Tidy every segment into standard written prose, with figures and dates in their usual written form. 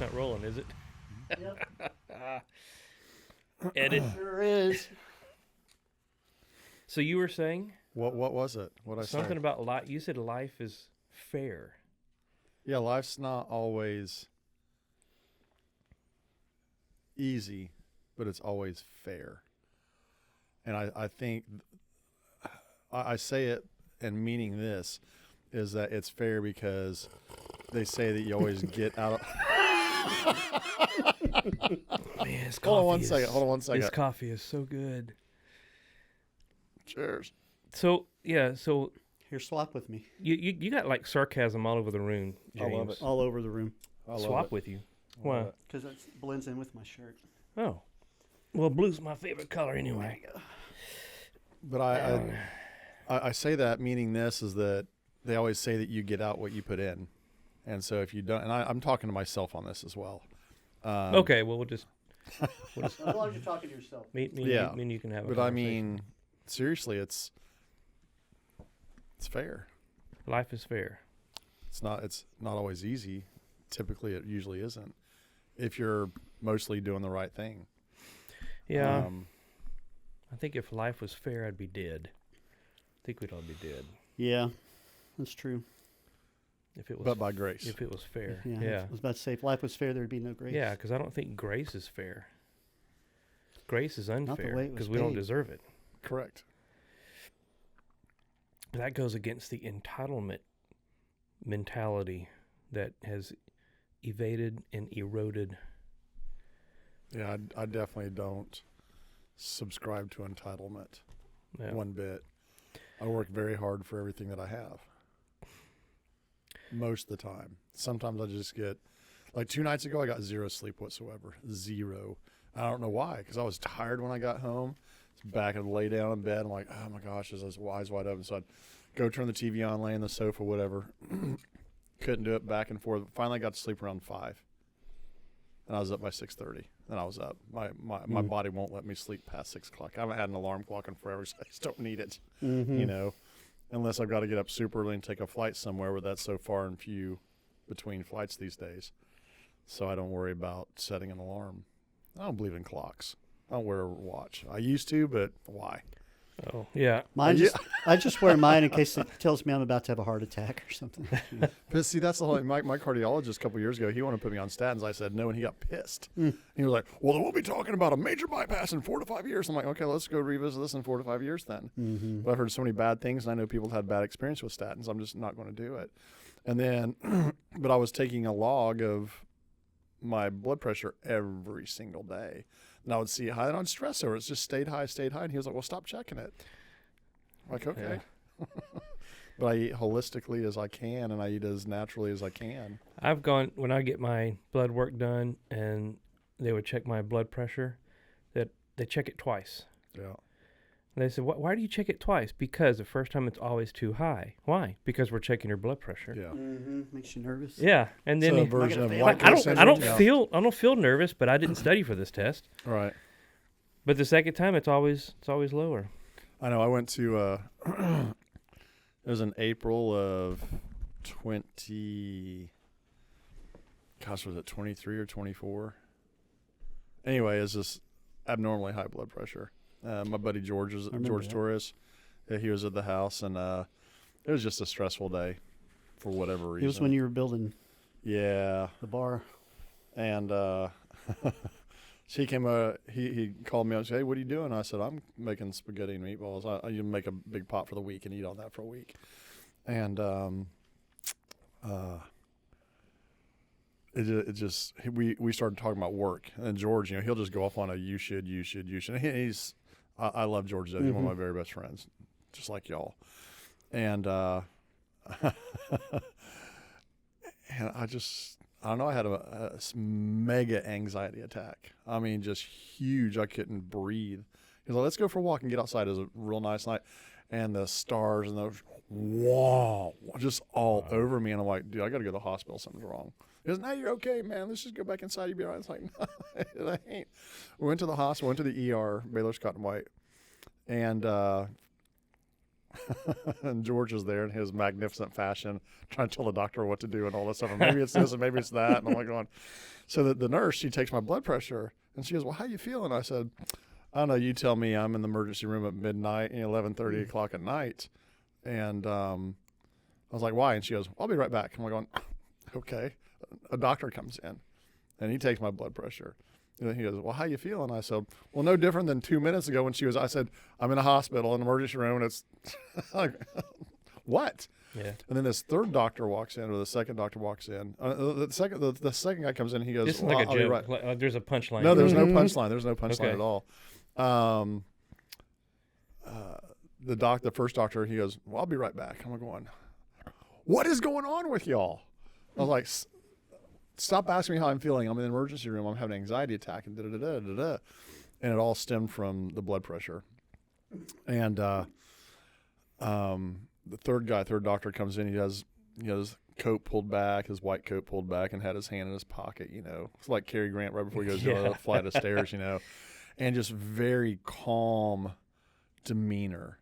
not rolling, is it? Yep. Edit. Sure is. So you were saying What was it? What I something say? about life? You said life is fair. Yeah, life's not always easy, but it's always fair. And I think I say it and meaning this is that it's fair because they say that you always get out of. Man, this Hold on one coffee is- second. Hold on one second. This coffee is so good. Cheers. So yeah, so Here, swap with me. you got like sarcasm all over the room, I love James. it. All over the room. I love Swap it. with you. I love Why? it. Because that blends in with my shirt. Oh, well, blue's my favorite color anyway. But I say that meaning this is that they always say that you get out what you put in. And so if you don't, and I'm talking to myself on this as well. Okay, well we'll just As long as you're talking to yourself. me Yeah, and you can have a But I conversation. mean, seriously, it's fair. Life is fair. It's not always easy. Typically, it usually isn't. If you're mostly doing the right thing. Yeah. I think if life was fair, I'd be dead. I think we'd all be dead Yeah, that's true. if it was. But by grace. if it was fair, Yeah. yeah, I was about to say, if life was fair, there'd be no grace. yeah, because I don't think grace is fair. Grace is the unfair way it was because we don't paid. deserve it. Correct. That goes against the entitlement mentality that has evaded and eroded. Yeah, I definitely don't subscribe to entitlement Yeah. one bit. I work very hard for everything that I have. Most of the time. Sometimes I just get, like 2 nights ago, I got zero sleep whatsoever. Zero. I don't know why, because I was tired when I got home. Back and lay down in bed. I'm like, oh my gosh, is this eyes wide open? So I'd go turn the TV on, lay on the sofa, whatever. Couldn't do it back and forth. Finally got to sleep around 5. And I was up by 6:30. And I was up. My body won't let me sleep past 6 o'clock. I haven't had an alarm clock in forever, so I just don't need it. Mm-hmm. You know, unless I've got to get up super early and take a flight somewhere where that's so far and few between flights these days. So I don't worry about setting an alarm. I don't believe in clocks. I don't wear a watch. I used to, but why? Oh, yeah. I just wear mine in case it tells me I'm about to have a heart attack or something. But see, that's the whole. My cardiologist a couple years ago, he wanted to put me on statins. I said no, and he got pissed. He was like, "Well, we'll be talking about a major bypass in 4 to 5 years." I'm like, "Okay, let's go revisit this in 4 to 5 years then." Mm-hmm. But I've heard so many bad things, and I know people had bad experience with statins. I'm just not going to do it. And then, but I was taking a log of my blood pressure every single day. And I would see it high, and I'd stress over it. It's just stayed high. And he was like, well, stop checking it. I'm like, okay. But I eat holistically as I can, and I eat as naturally as I can. I've gone, when I get my blood work done and they would check my blood pressure, that they check it twice. Yeah. And they said, why do you check it twice? Because the first time it's always too high. Why? Because we're checking your blood pressure. Yeah. Mm-hmm. Makes you nervous. Yeah. And then So a he- version of I white I coat don't syndrome. Yeah. feel nervous, but I didn't study for this test. Right. But the second time it's always lower. I know. I went to, it was in April of 20, gosh, was it 23 or 24? Anyway, it's just abnormally high blood pressure. My buddy George remember that. Torres, he was at the house, and it was just a stressful day for whatever reason. It was when you were building Yeah. the bar. And he came, he called me up and said, hey, what are you doing? I said, I'm making spaghetti and meatballs. I make a big pot for the week and eat on that for a week. And we started talking about work. And George, he'll just go off on a you should. And I love George. He's one of my very best friends, just like y'all. And and I don't know. I had a mega anxiety attack. I mean, just huge. I couldn't breathe. He's like, let's go for a walk and get outside. It was a real nice night. And the stars and just all over me. And I'm like, dude, I got to go to the hospital. Something's wrong. He goes, no, you're okay, man. Let's just go back inside. You'll be all right. It's like, no, I ain't. We went to the hospital, went to the ER, Baylor Scott and White. And and George is there in his magnificent fashion, trying to tell the doctor what to do and all this stuff. And maybe it's this and maybe it's that. And I'm like going, so the nurse, she takes my blood pressure and she goes, well, how you feeling? I said, I don't know. You tell me. I'm in the emergency room at midnight, 11:30 o'clock at night. And I was like, why? And she goes, I'll be right back. I'm like going, okay. A doctor comes in and he takes my blood pressure. And he goes, well, how you feeling? I said, well, no different than 2 minutes ago when I said, I'm in a hospital, in an emergency room, and it's like, what? Yeah. And then this third doctor walks in, or the second doctor walks in. The second guy comes in, he goes, This is well, like a I'll be joke. right. Like, there's a punchline. No, there's no punchline. There's no punchline Okay. at all. The first doctor, he goes, well, I'll be right back. I'm going, what is going on with y'all? I was like, stop asking me how I'm feeling. I'm in the emergency room. I'm having an anxiety attack and da-da-da-da-da-da. And it all stemmed from the blood pressure. And the third doctor comes in. He has his coat pulled back, his white coat pulled back, and had his hand in his pocket, It's like Cary Grant right before he goes down a flight of stairs, And just very calm demeanor.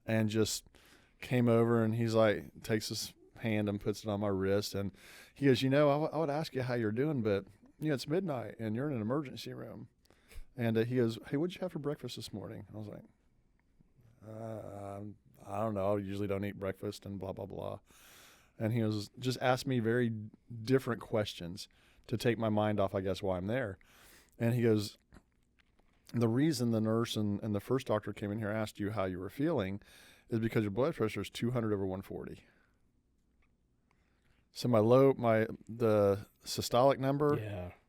And just came over and he's like, takes his hand and puts it on my wrist. And he goes, I would ask you how you're doing, but it's midnight and you're in an emergency room. And he goes, hey, what'd you have for breakfast this morning? And I was like, I don't know. I usually don't eat breakfast and blah, blah, blah. And he goes, just ask me very different questions to take my mind off, I guess, why I'm there. And he goes, the reason the nurse and the first doctor came in here asked you how you were feeling is because your blood pressure is 200 over 140. So the systolic number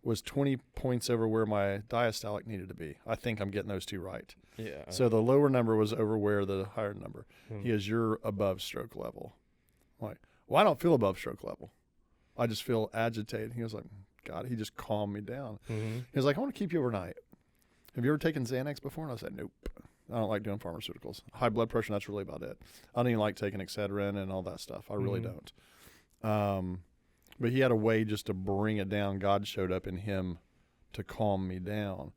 was 20 points over where my diastolic needed to be. I think I'm getting those two right. Yeah. So the lower number was over where the higher number. He goes, you're above stroke level. I'm like, well, I don't feel above stroke level. I just feel agitated. He was like, God, he just calmed me down. Mm-hmm. He was like, I want to keep you overnight. Have you ever taken Xanax before? And I said, nope. I don't like doing pharmaceuticals. High blood pressure, that's really about it. I don't even like taking Excedrin and all that stuff. I really don't. But he had a way just to bring it down. God showed up in him to calm me down.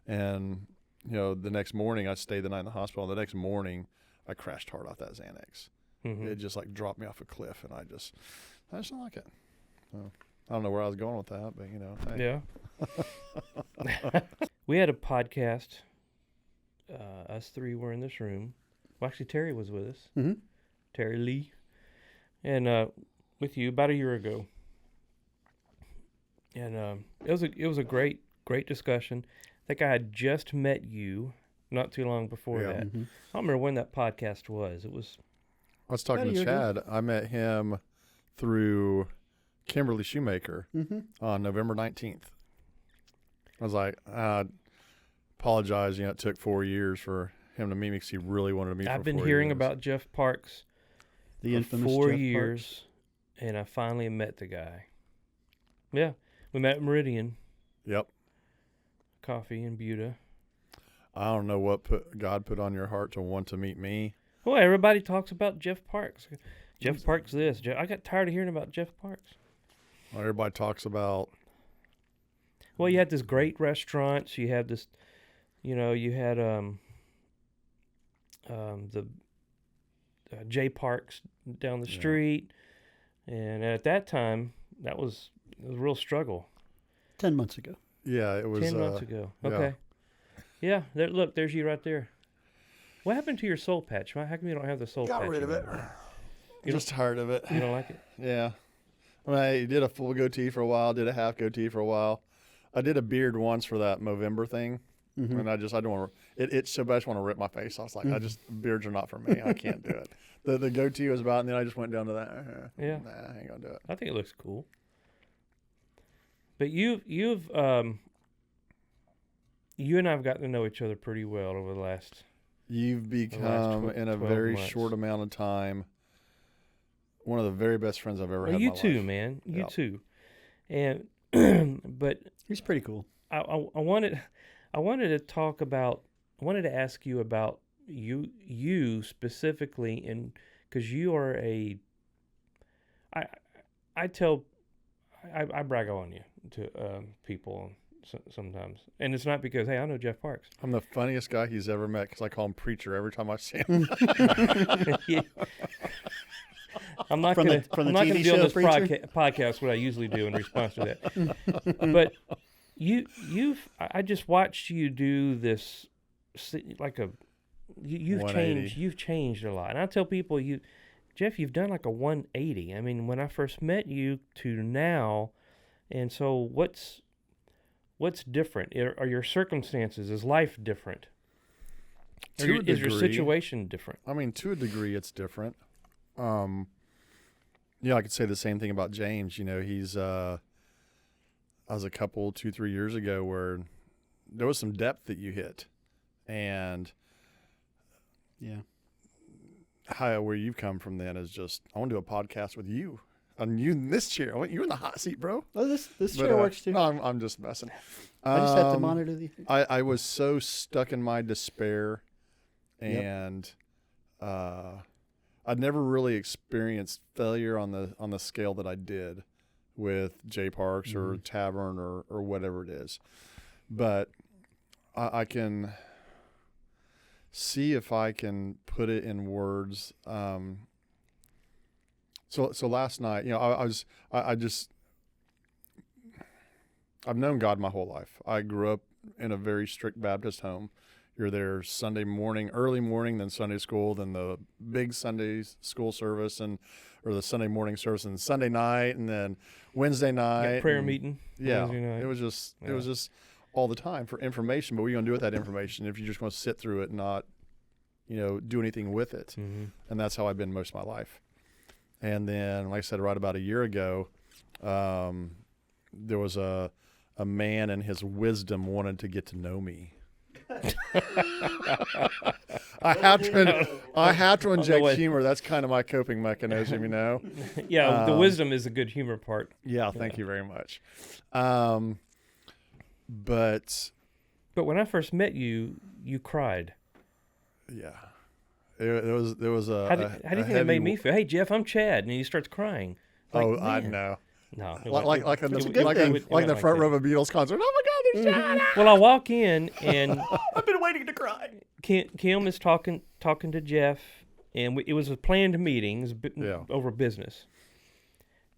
And, the next morning, I stayed the night in the hospital. The next morning, I crashed hard off that Xanax. Mm-hmm. It just like dropped me off a cliff, and I just don't like it. So, I don't know where I was going with that, but hey. Yeah. We had a podcast. Us three were in this room. Well, actually, Terry was with us. Mm-hmm. Terry Lee. And with you about a year ago. And it was a great discussion. I think I had just met you not too long before that. Mm-hmm. I don't remember when that podcast was. It was. I was talking to Chad. I met him through Kimberly Shoemaker on November 19th. I was like, I apologize. It took 4 years for him to meet me because he really wanted to meet me. I've been hearing about Jeff Parks the for infamous 4 Jeff years, Parks. and I finally met the guy. Yeah, we met at Meridian. Yep. Coffee in Buda. I don't know what God put on your heart to want to meet me. Well, everybody talks about Jeff Parks. Jeff Parks this. I got tired of hearing about Jeff Parks. Well, everybody talks about. Well, you had this great restaurants. You had this, you had the J Parks down the street, and at that time, it was a real struggle. 10 months ago. Yeah, it was 10 months ago. yeah. Okay. Yeah. Look, there's you right there. What happened to your soul patch? How come you don't have the soul patch? Got rid of it. anymore? Just tired of it. You don't like it? Yeah. I did a full goatee for a while, did a half goatee for a while. I did a beard once for that Movember thing. Mm-hmm. And I don't want to, it's so bad I just want to rip my face. I was like, beards are not for me. I can't do it. The goatee was about, and then I just went down to that. Yeah. Nah, I ain't going to do it. I think it looks cool. But you and I have gotten to know each other pretty well over the last. You've become, in a very months. short amount of time, one of the very best friends I've ever had in You my too, life. man. You Yep. too. And but He's pretty cool. I wanted to talk about. I wanted to ask you about you specifically, and because you are I brag on you to people, sometimes, and it's not because hey, I know Jeff Parks. I'm the funniest guy he's ever met because I call him preacher every time I see him. Yeah. I'm not From going the to TV do on show this Preacher? podcast what I usually do in response to that. But I just watched you do this, like you've 180. changed a lot. And I tell people, Jeff, you've done like a 180. I mean, when I first met you to now, and so what's different? Are your circumstances? Is life different? Is your situation different? I mean, to a degree, it's different. Yeah, I could say the same thing about James. You know, I was a couple 2-3 years ago where there was some depth that you hit, and Yeah. where you've come from then is just, I want to do a podcast with you. And you in this chair. I want you in the hot seat, bro. Oh, this But, chair works too. No, I'm just messing. I just had to monitor the. I was so stuck in my despair, Yep. and I'd never really experienced failure on the scale that I did with J Parks or Tavern or whatever it is. But I can see if I can put it in words. So last night, you know, I've known God my whole life. I grew up in a very strict Baptist home. You're there Sunday morning, early morning, then Sunday school, then the big Sunday school service, or the Sunday morning service, and Sunday night, and then Wednesday night. Prayer meeting. Yeah, Wednesday night. it was just all the time for information. But what are you going to do with that information if you're just going to sit through it and not, you know, do anything with it? Mm-hmm. And that's how I've been most of my life. And then, like I said, right about a year ago, there was a man and his wisdom wanted to get to know me. I have to inject humor. That's kind of my coping mechanism, you know. Yeah, the wisdom is a good humor part. Yeah, thank you very much. But when I first met you, you cried. yeah, there was a. How do you think that made me feel? Hey, Jeff, I'm Chad, and he starts crying. Like, I man. know. No, Like in That's a good thing. the front row of a Beatles concert. Oh my God, there's Chad! Well, I walk in and I've been waiting to cry. Kim is talking to Jeff, and it was a planned meeting. It was Yeah. over business,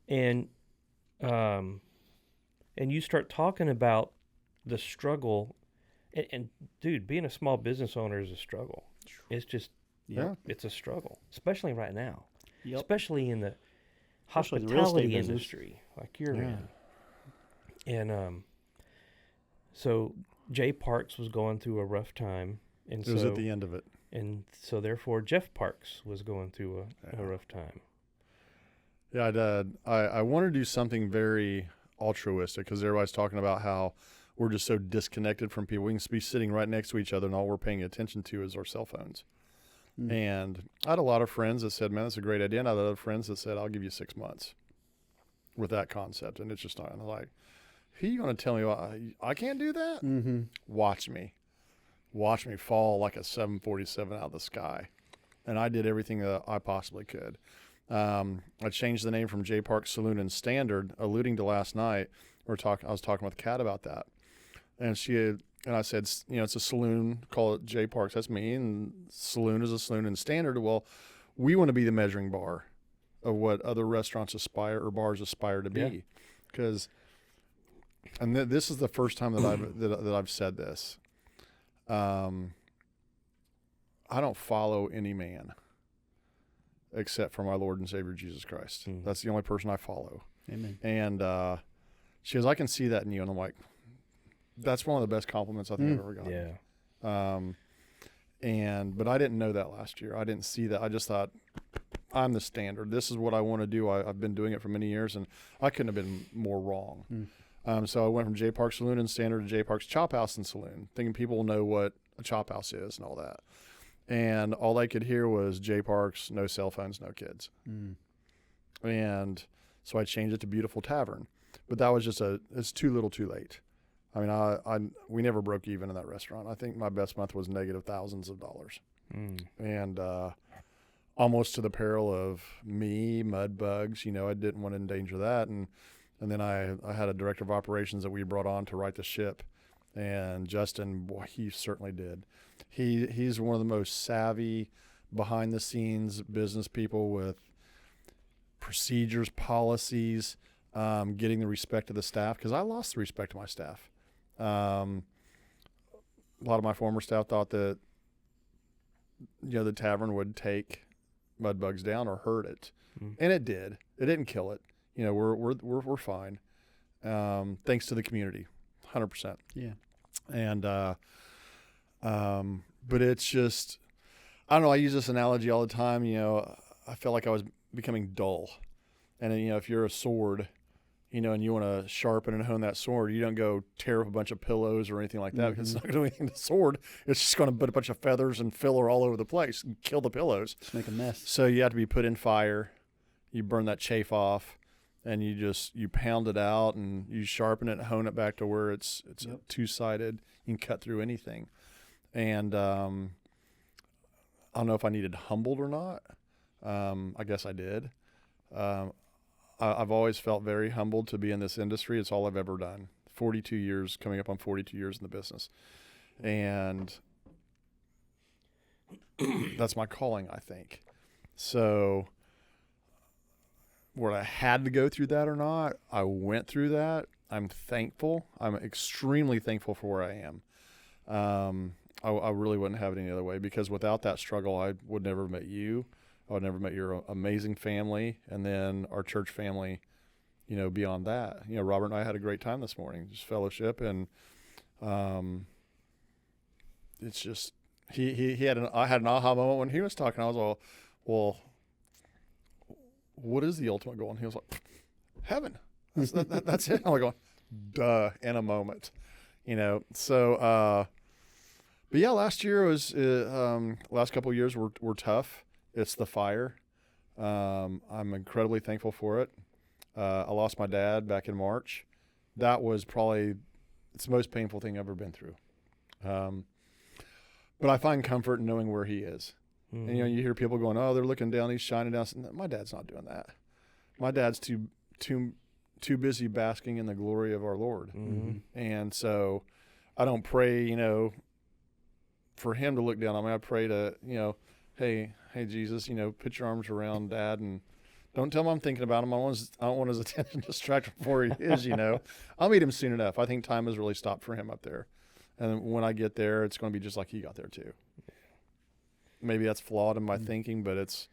and you start talking about the struggle, and dude, being a small business owner is a struggle. It's just Yeah. it's a struggle, especially right now, Yep. especially in the Especially the real estate hospitality business. industry like you're Yeah. in. And so J Parks was going through a rough time, and It was at the end of it. and so therefore Jeff Parks was going through a rough time. Yeah, I did. I want to do something very altruistic because everybody's talking about how we're just so disconnected from people. We can be sitting right next to each other, and all we're paying attention to is our cell phones. Mm. And I had a lot of friends that said, man, that's a great idea. And I had other friends that said, I'll give you 6 months with that concept. And it's just not. And I'm like, who are you going to tell me I can't do that? Mm-hmm. Watch me fall like a 747 out of the sky. And I did everything that I possibly could. I changed the name from J Parks Saloon and Standard, alluding to last night. I was talking with Kat about that. And I said, you know, it's a saloon, call it J Parks. That's me. And saloon is a saloon and Standard. Well, we want to be the measuring bar of what other restaurants aspire or bars aspire to be. Because, this is the first time that I've said this. I don't follow any man except for my Lord and Savior Jesus Christ. Mm. That's the only person I follow. Amen. And she goes, I can see that in you. And I'm like, that's one of the best compliments I think I've ever gotten. Yeah. But I didn't know that last year. I didn't see that. I just thought, I'm the standard. This is what I want to do. I've been doing it for many years, and I couldn't have been more wrong. So I went from J Parks Saloon and Standard to J Parks Chop House and Saloon, thinking people will know what a chop house is and all that. And all they could hear was J Parks, no cell phones, no kids. Mm. And so I changed it to Beautiful Tavern. But that was just it's too little too late. I mean, we never broke even in that restaurant. I think my best month was negative thousands of dollars. Mm. And almost to the peril of me, mud bugs. You know, I didn't want to endanger that. And And then I had a director of operations that we brought on to right the ship. And Justin, boy, he certainly did. He's one of the most savvy, behind-the-scenes business people with procedures, policies, getting the respect of the staff, because I lost the respect of my staff. A lot of my former staff thought that, the tavern would take mud bugs down or hurt it, and it did. It didn't kill it. We're fine, thanks to the community, 100%. Yeah. And but it's just, I don't know. I use this analogy all the time. I felt like I was becoming dull, and if you're a sword, and you want to sharpen and hone that sword, you don't go tear up a bunch of pillows or anything like that, because it's not going to do anything to the sword. It's just going to put a bunch of feathers and filler all over the place and kill the pillows. Just make a mess. So you have to be put in fire. You burn that chafe off, and you pound it out, and you sharpen it and hone it back to where it's two-sided. You can cut through anything. And I don't know if I needed humbled or not. I guess I did. I've always felt very humbled to be in this industry. It's all I've ever done. 42 years, coming up on 42 years in the business. And that's my calling, I think. So whether I had to go through that or not, I went through that. I'm thankful. I'm extremely thankful for where I am. I really wouldn't have it any other way, because without that struggle, I would never have met you. I would never met your amazing family, and then our church family, beyond that. Robert and I had a great time this morning, just fellowship, and it's just, I had an aha moment when he was talking. I was all, well, what is the ultimate goal? And he was like, heaven. That's it. I'm like going, duh, in a moment, so, but yeah, last year was, last couple of years were tough. It's the fire. I'm incredibly thankful for it. I lost my dad back in March. That was probably, it's the most painful thing I've ever been through. But I find comfort in knowing where he is. And, you hear people going, oh, they're looking down, he's shining down. My dad's not doing that. My dad's too busy basking in the glory of our Lord. And so I don't pray, for him to look down on me. I pray to, hey, Jesus, put your arms around Dad, and don't tell him I'm thinking about him. I don't want his attention distracted from where he is, I'll meet him soon enough. I think time has really stopped for him up there. And when I get there, it's going to be just like he got there too. Maybe that's flawed in my thinking, but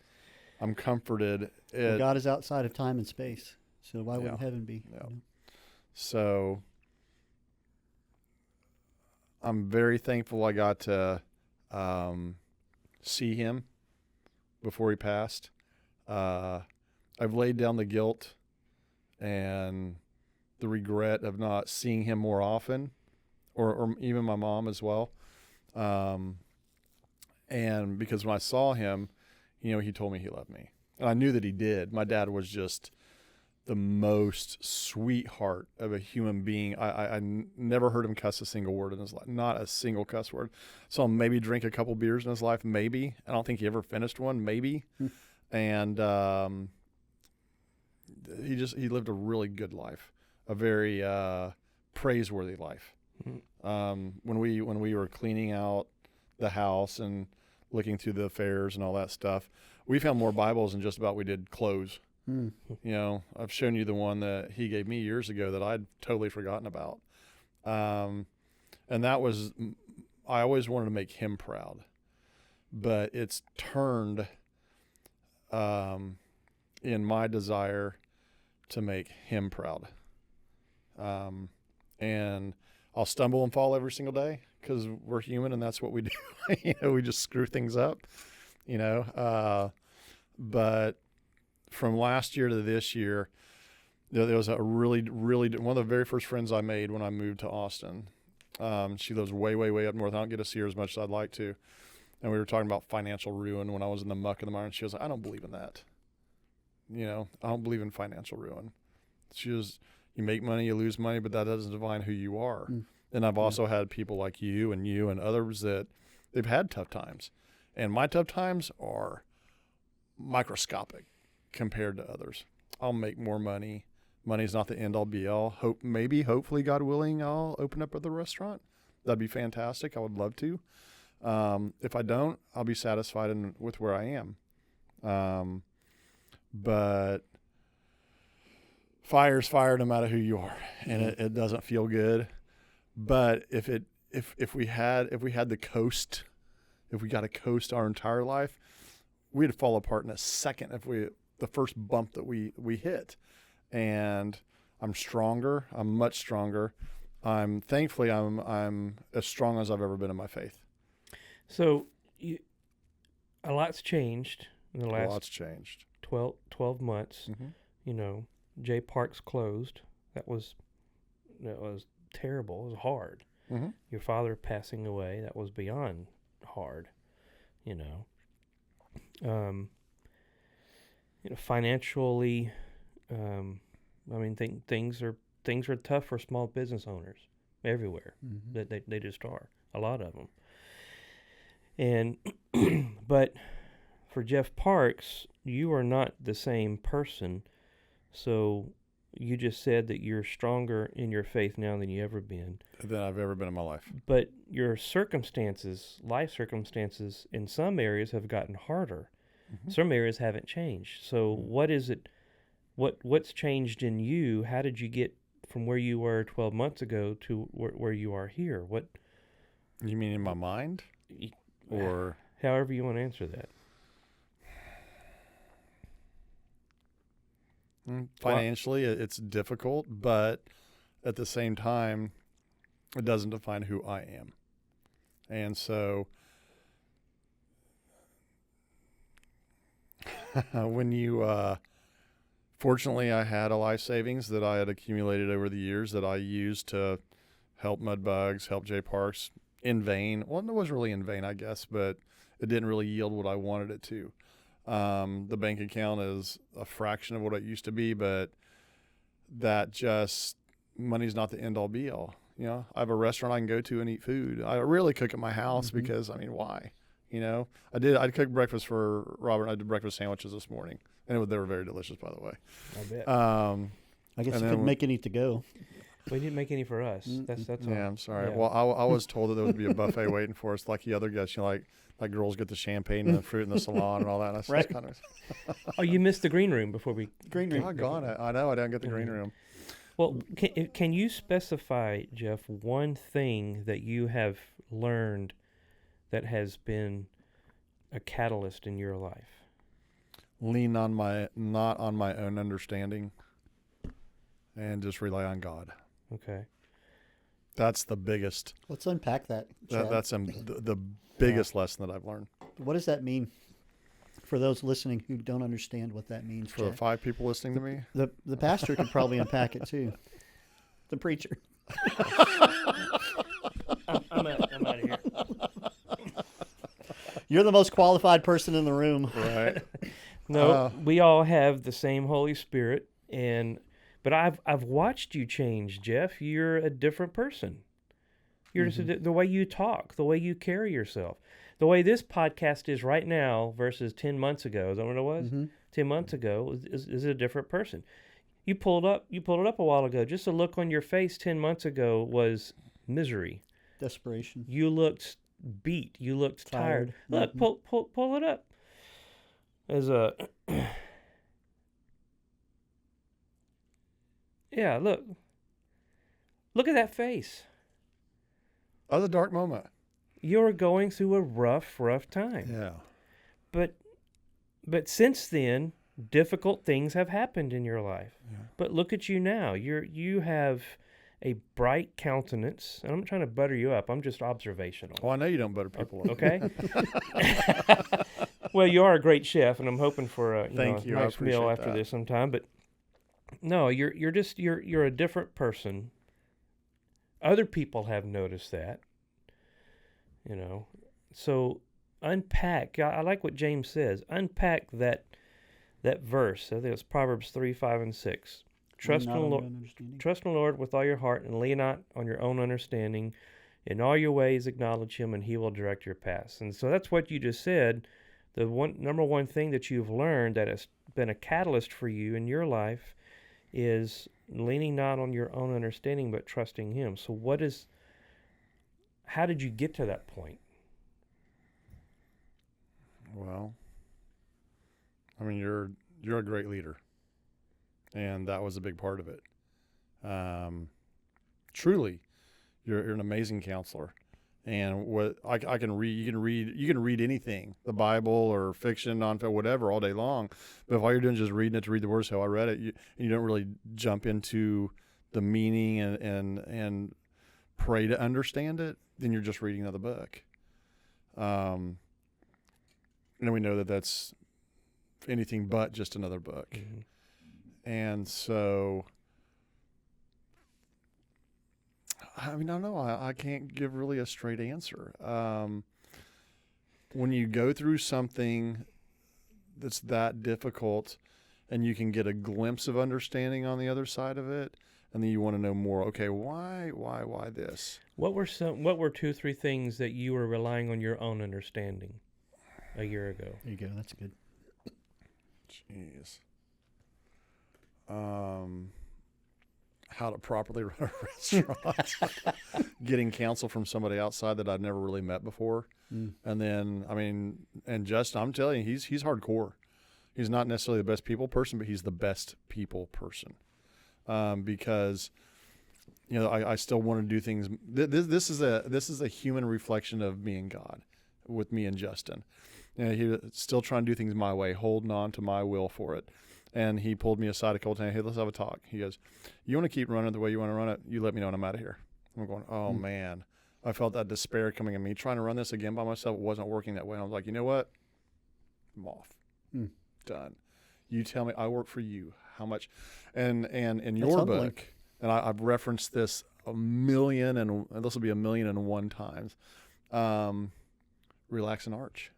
I'm comforted. Well, God is outside of time and space, so why wouldn't heaven be? Yeah. So I'm very thankful I got to see him before he passed. I've laid down the guilt and the regret of not seeing him more often, or even my mom as well. And because when I saw him, he told me he loved me. And I knew that he did. My dad was just the most sweetheart of a human being. I never heard him cuss a single word in his life, not a single cuss word. Saw him maybe drink a couple beers in his life, maybe. I don't think he ever finished one, maybe. And he lived a really good life, a very praiseworthy life. When we were cleaning out the house and looking through the affairs and all that stuff, we found more Bibles than just about we did clothes. I've shown you the one that he gave me years ago that I'd totally forgotten about. And that was, I always wanted to make him proud, but it's turned in my desire to make him proud. And I'll stumble and fall every single day because we're human and that's what we do. We just screw things up, but from last year to this year, there was a really, really, one of the very first friends I made when I moved to Austin. She lives way, way, way up north. I don't get to see her as much as I'd like to. And we were talking about financial ruin when I was in the muck and the mire. And she was like, I don't believe in that. I don't believe in financial ruin. She was, you make money, you lose money, but that doesn't define who you are. And I've also had people like you and others that they've had tough times. And my tough times are microscopic compared to others. I'll make more money, Money's not the end all be all. Hopefully, God willing, I'll open up the restaurant. That'd be fantastic. I would love to. If I don't, I'll be satisfied with where I am. But fire's fire no matter who you are, and it doesn't feel good. But if we had the coast, if we got to coast our entire life, we'd fall apart in a second the first bump that we hit. And I'm stronger. I'm much stronger. Thankfully I'm as strong as I've ever been in my faith. So a lot's changed in the last 12 months. Mm-hmm. You know, J Parks closed. That was terrible. It was hard. Mm-hmm. Your father passing away, that was beyond hard. You know, financially, I mean, things are tough for small business owners everywhere. Mm-hmm. They just are, a lot of them. And but for Jeff Parks, you are not the same person. So you just said that you're stronger in your faith now than you ever been. Than I've ever been in my life. But your life circumstances, in some areas have gotten harder. Mm-hmm. Some areas haven't changed. So what is it? What's changed in you? How did you get from where you were 12 months ago to where you are here? What? You mean in my mind? Or however you want to answer that. Financially, it's difficult, but at the same time, it doesn't define who I am. And so when you, fortunately, I had a life savings that I had accumulated over the years that I used to help Mudbugs, help J Parks in vain. Well, it wasn't really in vain, I guess, but it didn't really yield what I wanted it to. The bank account is a fraction of what it used to be, but money's not the end all be all. You know, I have a restaurant I can go to and eat food. I rarely cook at my house because, I mean, why? You know, I cooked breakfast for Robert. I did breakfast sandwiches this morning, and they were very delicious, by the way. I bet. I guess you couldn't make any to go. We didn't make any for us. That's all. Yeah, I'm sorry. Yeah. Well, I was told that there would be a buffet waiting for us, like the other guests. You know, like girls get the champagne and the fruit in the salon and all that. And that's Right. kind of. Oh, you missed the green room before we. Green room. Doggone it! I know I didn't get the green room. Well, can you specify, Jeff, one thing that you have learned that has been a catalyst in your life? Lean not on my own understanding, and just rely on God. Okay. That's the biggest. Let's unpack that. Chad. That's the biggest lesson that I've learned. What does that mean for those listening who don't understand what that means? For the Chad? 5 people listening to me, The pastor could probably unpack it too. The preacher. I'm out of here. You're the most qualified person in the room. right? No, we all have the same Holy Spirit, but I've watched you change, Jeff. You're a different person. You're just the way you talk, the way you carry yourself, the way this podcast is right now versus 10 months ago. Is that what it was? 10 months ago is a different person. You pulled it up a while ago. Just the look on your face 10 months ago was misery. Desperation. You looked beat. You looked tired. Look, pull it up. As a yeah, look at that face. That was a dark moment. You're going through a rough time. Yeah. But since then, difficult things have happened in your life. Yeah. But look at you now. You have a bright countenance, and I'm not trying to butter you up. I'm just observational. Well, I know you don't butter people up. Okay. Well, you are a great chef, and I'm hoping for a Thank you. I nice meal appreciate after that. this sometime. But no, you're a different person. Other people have noticed that. So unpack. I like what James says. Unpack that verse. I think it's Proverbs 3, 5, and 6. Trust in the Lord with all your heart, and lean not on your own understanding. In all your ways acknowledge him, and he will direct your paths. And so that's what you just said. The number one thing that you've learned that has been a catalyst for you in your life is leaning not on your own understanding, but trusting Him. So how did you get to that point? Well, I mean, you're a great leader, and that was a big part of it. Truly, you're an amazing counselor, and what I can read, you can read anything, the Bible or fiction, non-fiction, whatever, all day long. But if all you're doing is just reading it to read the words how I read it, you don't really jump into the meaning and pray to understand it, then you're just reading another book. And we know that that's anything but just another book. Mm-hmm. And so, I mean, I don't know. I can't give really a straight answer. When you go through something that's that difficult and you can get a glimpse of understanding on the other side of it, and then you want to know more, okay, why this? What were 2 or 3 things that you were relying on your own understanding a year ago? There you go. That's good. Jeez. How to properly run a restaurant. Getting counsel from somebody outside that I'd never really met before. And then, I mean, and Justin, I'm telling you, he's hardcore. He's not necessarily the best people person, but he's the best people person. Because, you know, I still want to do things. This is a human reflection of me and God, with me and Justin. You know, he was still trying to do things my way, holding on to my will for it. And he pulled me aside a couple times. Hey, let's have a talk. He goes, you want to keep running the way you want to run it? You let me know when I'm out of here. I'm going, oh, man. I felt that despair coming at me. Trying to run this again by myself wasn't working that way. And I was like, you know what? I'm off. Done. You tell me, I work for you. How much? And in your book, and I've referenced this a million, and this will be 1,000,001 times, relax and arch.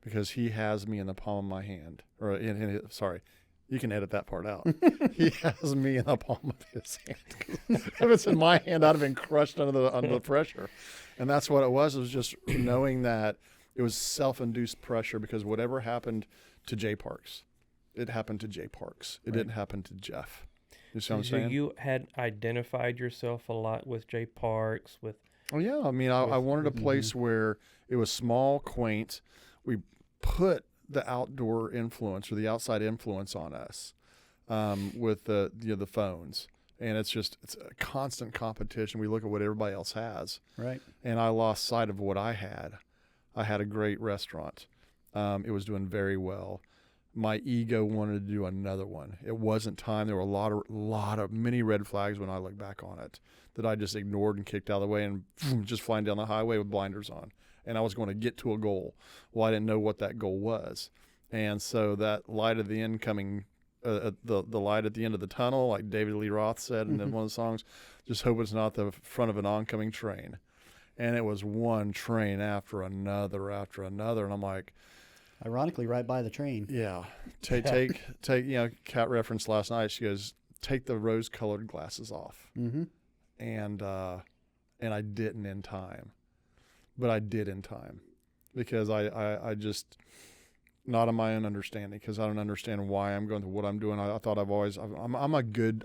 Because he has me in the palm of my hand. Sorry, you can edit that part out. He has me in the palm of his hand. If it's in my hand, I'd have been crushed under the pressure. And that's what it was. It was just knowing that it was self-induced pressure, because whatever happened to J Parks, it happened to J Parks. It didn't happen to Jeff. You see what I'm saying? You had identified yourself a lot with J Parks. Oh, yeah. I mean, I wanted a place where it was small, quaint. We put the outdoor influence or the outside influence on us with the phones, and it's a constant competition. We look at what everybody else has, right? And I lost sight of what I had. I had a great restaurant. It was doing very well. My ego wanted to do another one. It wasn't time. There were many red flags when I look back on it that I just ignored and kicked out of the way, and just flying down the highway with blinders on. And I was going to get to a goal. Well, I didn't know what that goal was. And so that light of the incoming, the light at the end of the tunnel, like David Lee Roth said in one of the songs, just hope it's not the front of an oncoming train. And it was one train after another. And I'm like, ironically, right by the train. Yeah. Take, Kat referenced last night. She goes, take the rose-colored glasses off. And I didn't in time. But I did in time, because I just, not on my own understanding, because I don't understand why I'm going through what I'm doing. I thought I'm a good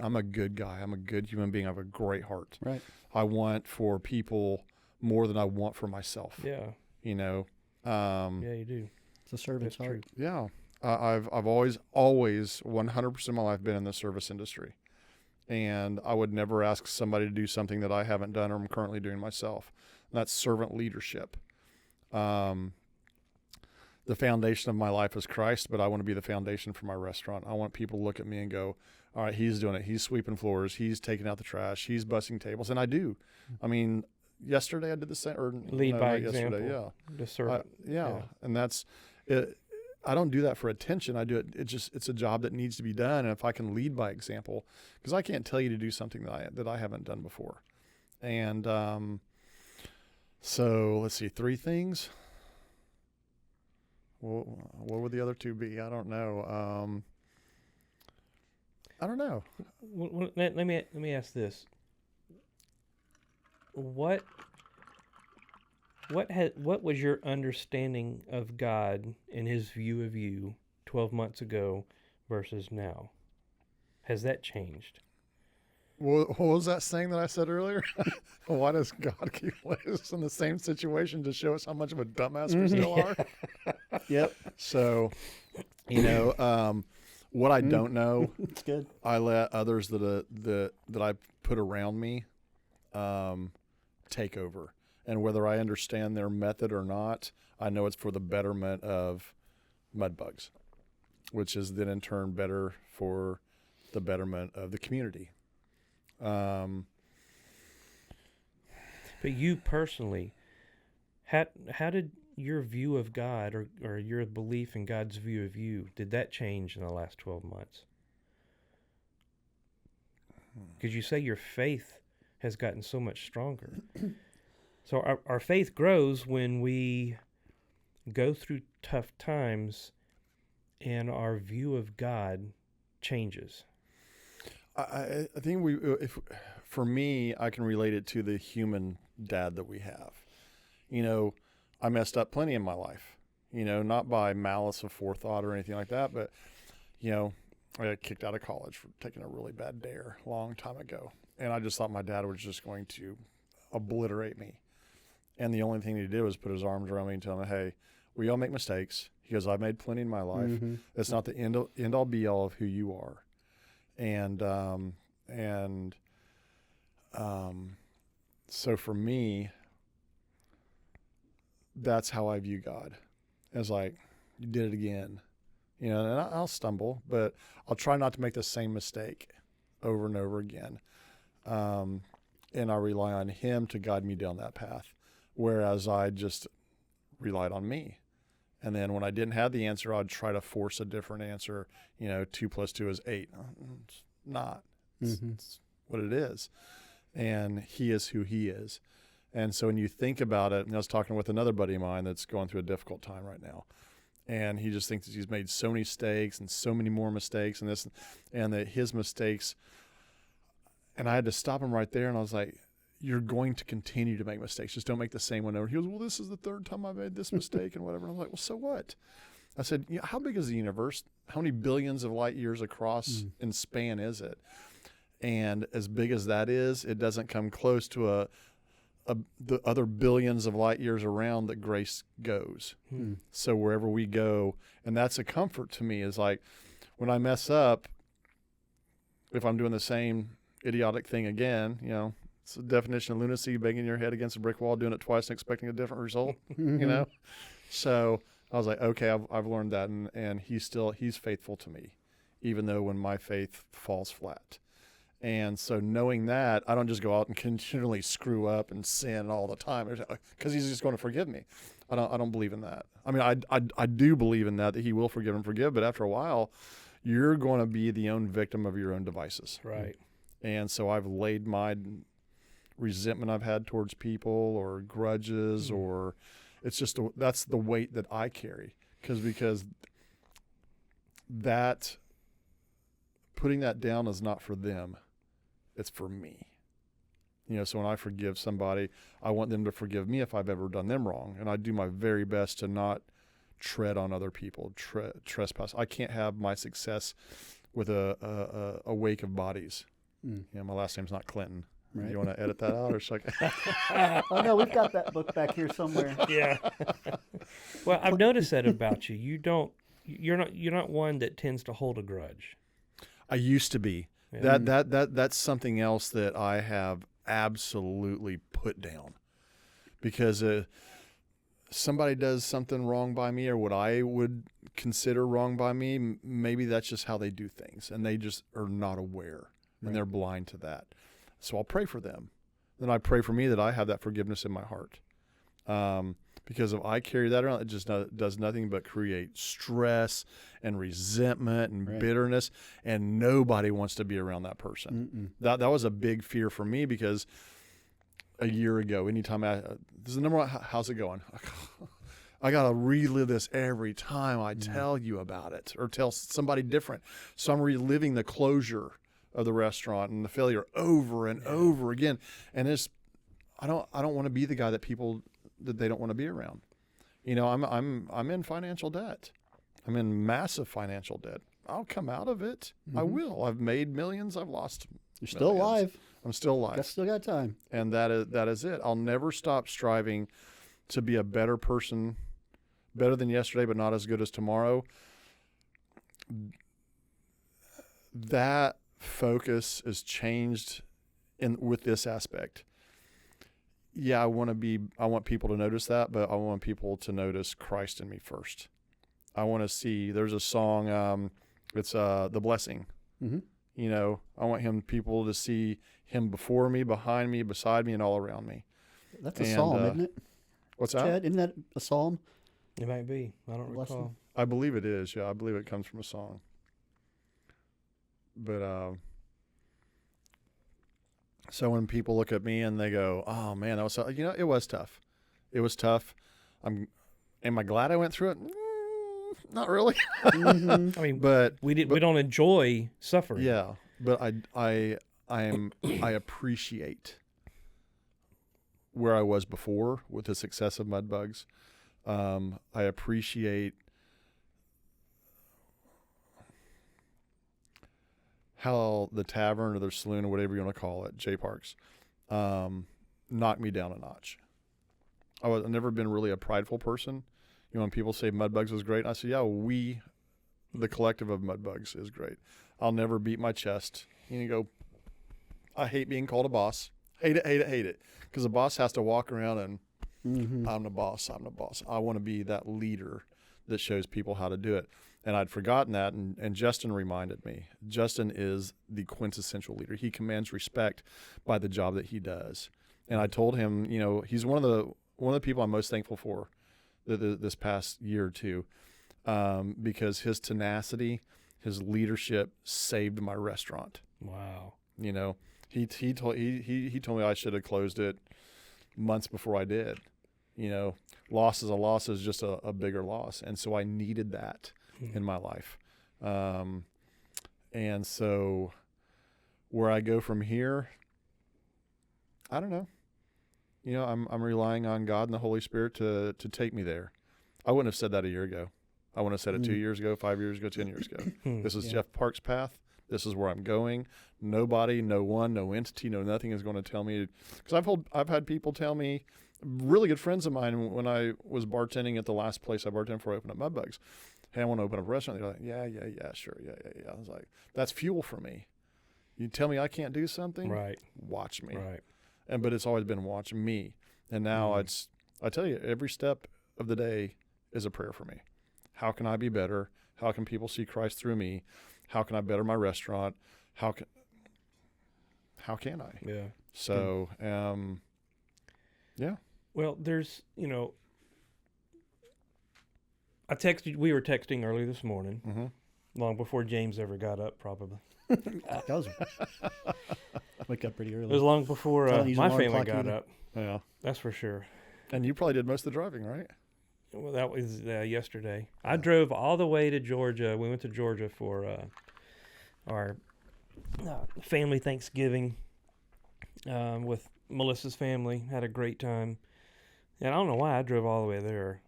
guy. I'm a good human being. I have a great heart. Right. I want for people more than I want for myself. Yeah. You know. Yeah, you do. It's a servant's heart. Yeah. I've always 100% of my life been in the service industry, and I would never ask somebody to do something that I haven't done or I'm currently doing myself. That's servant leadership. The foundation of my life is Christ, but I want to be the foundation for my restaurant. I want people to look at me and go, all right, he's doing it. He's sweeping floors. He's taking out the trash. He's bussing tables. And I do. I mean, yesterday I did the same. Lead by example. Yeah. The servant. Yeah. And that's it. I don't do that for attention. I do it. It's a job that needs to be done. And if I can lead by example, because I can't tell you to do something that I haven't done before. And, so let's see, 3 things. Well, what would the other 2 be? I don't know. Well, let me ask this. What was your understanding of God and His view of you 12 months ago versus now? Has that changed? What was that saying that I said earlier? Why does God keep us in the same situation to show us how much of a dumbass we still are? Yep. So, what I don't know, It's good. I let others that I put around me take over. And whether I understand their method or not, I know it's for the betterment of mud bugs, which is then in turn better for the betterment of the community. But you personally, how did your view of God or your belief in God's view of you, did that change in the last 12 months? Because you say your faith has gotten so much stronger. So our faith grows when we go through tough times and our view of God changes. I think for me, I can relate it to the human dad that we have. I messed up plenty in my life, not by malice of forethought or anything like that, but, I got kicked out of college for taking a really bad dare a long time ago. And I just thought my dad was just going to obliterate me. And the only thing he did was put his arms around me and tell me, hey, we all make mistakes. He goes, I've made plenty in my life. Mm-hmm. That's not the end all be all of who you are. And so for me, that's how I view God. It's like, you did it again. And I'll stumble, but I'll try not to make the same mistake over and over again. And I rely on him to guide me down that path, whereas I just relied on me. And then when I didn't have the answer, I'd try to force a different answer. 2 + 2 is 8. It's not. It's what it is. And he is who he is. And so when you think about it, and I was talking with another buddy of mine that's going through a difficult time right now. And he just thinks that he's made so many mistakes and so many more mistakes and that his mistakes. And I had to stop him right there. And I was like, you're going to continue to make mistakes. Just don't make the same one over. He goes, well, this is the third time I've made this mistake and whatever. And I'm like, well, so what? I said, how big is the universe? How many billions of light years across in span is it? And as big as that is, it doesn't come close to the other billions of light years around that grace goes. So wherever we go, and that's a comfort to me, is like when I mess up, if I'm doing the same idiotic thing again, it's the definition of lunacy, banging your head against a brick wall, doing it twice and expecting a different result, So I was like, okay, I've learned that. And he's faithful to me, even though when my faith falls flat. And so knowing that, I don't just go out and continually screw up and sin all the time because he's just going to forgive me. I don't believe in that. I mean, I do believe in that he will forgive and forgive, but after a while, you're going to be the own victim of your own devices. Right. And so I've laid my resentment I've had towards people or grudges or it's just that's the weight that I carry because that putting that down is not for them. It's for me. So when I forgive somebody, I want them to forgive me if I've ever done them wrong. And I do my very best to not tread on other people, trespass. I can't have my success with a wake of bodies. My last name's not Clinton. Right. You want to edit that out or should I? Oh no, we've got that book back here somewhere. Yeah. Well, I've noticed that about you. You're not one that tends to hold a grudge. I used to be. Yeah. That's something else that I have absolutely put down because somebody does something wrong by me or what I would consider wrong by me, maybe that's just how they do things and they just are not aware and they're blind to that. So I'll pray for them. Then I pray for me that I have that forgiveness in my heart. Because if I carry that around, it just does nothing but create stress and resentment and bitterness, and nobody wants to be around that person. That was a big fear for me because a year ago, anytime this is the number one, how's it going? I got to relive this every time I tell you about it or tell somebody different. So I'm reliving the closure of the restaurant and the failure over and over again. And I don't want to be the guy that people that they don't want to be around. I'm in financial debt. I'm in massive financial debt. I'll come out of it. I Mhm. will. I've made millions. I've lost. You're still millions. alive. I'm still alive. Got still got time. And that is it. I'll never stop striving to be a better person, better than yesterday, but not as good as tomorrow. That focus is changed with this aspect. Yeah, I want people to notice that, but I want people to notice Christ in me first. I want to see, there's a song, it's The Blessing. Mm-hmm. You know, I want people to see him before me, behind me, beside me, and all around me. That's a psalm, isn't it? What's that? Chad, isn't that a psalm? It might be. I don't Blessing. recall. I believe it is. Yeah, I believe it comes from a song. But so when people look at me and they go, "Oh man, that was so," it was tough. It was tough. Am I glad I went through it? Not really. Mm-hmm. I mean, But we don't enjoy suffering. yeah, but I appreciate where I was before with the success of mud bugs. I appreciate how the tavern or the saloon or whatever you want to call it, J Parks, knocked me down a notch. I've never been really a prideful person. When people say mud bugs was great, I say, yeah, the collective of mud bugs is great. I'll never beat my chest. I hate being called a boss. Hate it, hate it, hate it. Because a boss has to walk around and Mm-hmm. I'm the boss. I want to be that leader that shows people how to do it. And I'd forgotten that, and Justin reminded me. Justin is the quintessential leader. He commands respect by the job that he does. And I told him, he's one of the people I'm most thankful for this past year or two, because his tenacity, his leadership saved my restaurant. Wow. He told me I should have closed it months before I did. Loss is a loss is just a bigger loss. And so I needed that in my life. And so where I go from here, I don't know. I'm relying on God and the Holy Spirit to take me there. I wouldn't have said that a year ago. I wouldn't have said it 2 years ago, 5 years ago, 10 years ago. This is Jeff Parks' path. This is where I'm going. Nobody, no one, no entity, no nothing is going to tell me. Because I've had people tell me, really good friends of mine, when I was bartending at the last place I bartended before I opened up Mud Bugs, hey, I want to open up a restaurant. They're like, yeah, sure, yeah. I was like, that's fuel for me. You tell me I can't do something, Right. Watch me. Right. But it's always been watch me. And now I tell you, every step of the day is a prayer for me. How can I be better? How can people see Christ through me? How can I better my restaurant? How can I? Yeah. So, yeah. Well, there's, we were texting early this morning, Mm-hmm. long before James ever got up, probably. That was wake up pretty It was early. long before I don't use my alarm family clock got either. up. Yeah. That's for sure. And you probably did most of the driving, right? Well, that was yesterday. I drove all the way to Georgia. We went to Georgia for our family Thanksgiving with Melissa's family. Had a great time. And I don't know why I drove all the way there.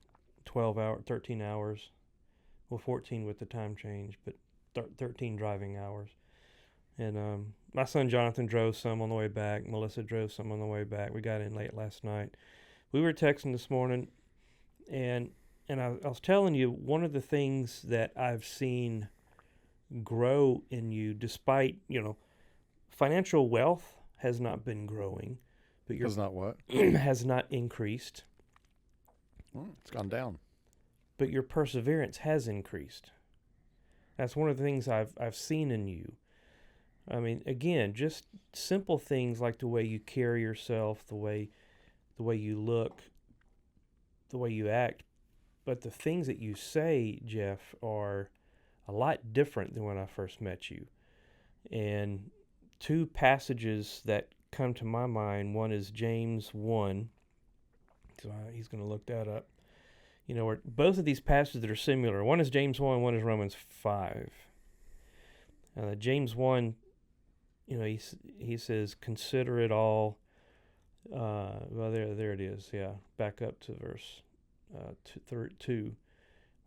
13 hours. Well, 14 with the time change, but 13 driving hours. And my son Jonathan drove some on the way back. Melissa drove some on the way back. We got in late last night. We were texting this morning, and I was telling you, one of the things that I've seen grow in you, despite, financial wealth has not been growing, but your Is not what? has not increased, It's gone down. but your perseverance has increased. That's one of the things I've seen in you. I mean, again, just simple things like the way you carry yourself, the way you look, the way you act. But the things that you say, Jeff, are a lot different than when I first met you. And two passages that come to my mind, one is James 1. So he's going to look that up. Where both of these passages that are similar. One is James 1, one is Romans 5. James 1, he says, consider it all. Well, there it is. Yeah, back up to verse 2.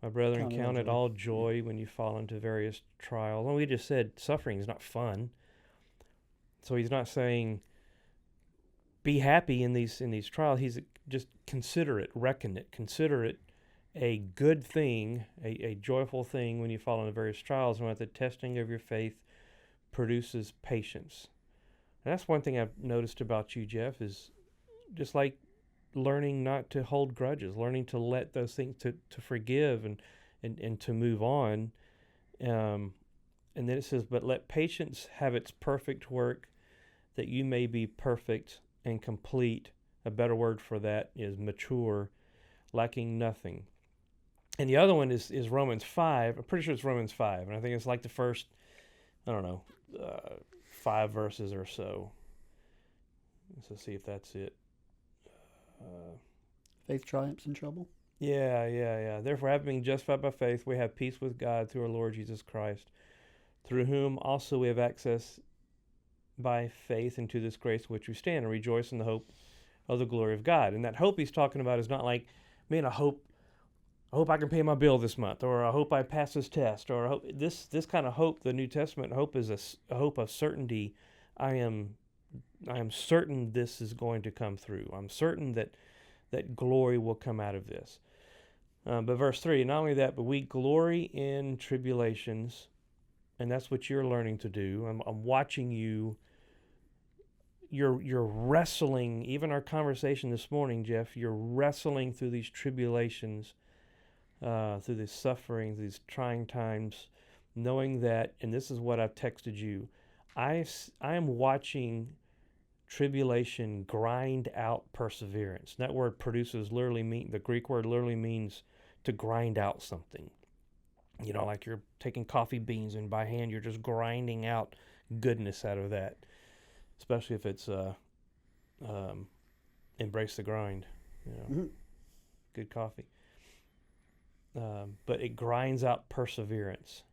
My brethren, Count it count all it joy. all joy when you fall into various trials. And we just said suffering is not fun. So he's not saying be happy in these trials. He's just consider it, reckon it, consider it a good thing, a joyful thing when you fall into various trials, and that the testing of your faith produces patience. And that's one thing I've noticed about you, Jeff, is just like learning not to hold grudges, learning to let those things, to forgive and to move on. And then it says, but let patience have its perfect work, that you may be perfect and complete. A better word for that is mature, lacking nothing. And the other one is Romans 5. I'm pretty sure it's Romans 5. And I think it's like the first, 5 verses or so. Let's see if that's it. Faith triumphs in trouble. Yeah. Therefore, having been justified by faith, we have peace with God through our Lord Jesus Christ, through whom also we have access by faith into this grace which we stand, and rejoice in the hope of the glory of God. And that hope he's talking about is not like, man, I hope I can pay my bill this month, or I hope I pass this test, or I hope this kind of hope. The New Testament hope is a hope of certainty. I am certain this is going to come through. I'm certain that glory will come out of this. But verse 3, not only that, but we glory in tribulations, and that's what you're learning to do. I'm watching you. You're wrestling. Even our conversation this morning, Jeff, you're wrestling through these tribulations, through this suffering, these trying times, knowing that, and this is what I've texted you, I am watching tribulation grind out perseverance. That word produces the Greek word literally means to grind out something. You know, like you're taking coffee beans and by hand you're just grinding out goodness out of that. Especially if it's embrace the grind, good coffee. But it grinds out perseverance.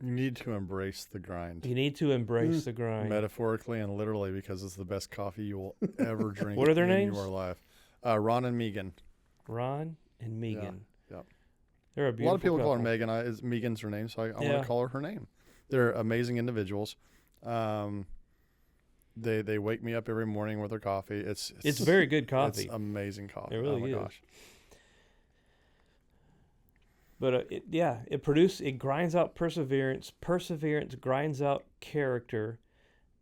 You need to embrace the grind. You need to embrace the grind. Metaphorically and literally, because it's the best coffee you will ever drink What are their in names? your life. Ron and Megan. Ron and Megan. Yeah. They're a A beautiful lot of people couple. call her Megan. Megan's her name, so I want Yeah. to call her name. They're amazing individuals. They wake me up every morning with their coffee. It's very good coffee. It's amazing coffee. It really oh my is. gosh. But it grinds out perseverance. Perseverance grinds out character,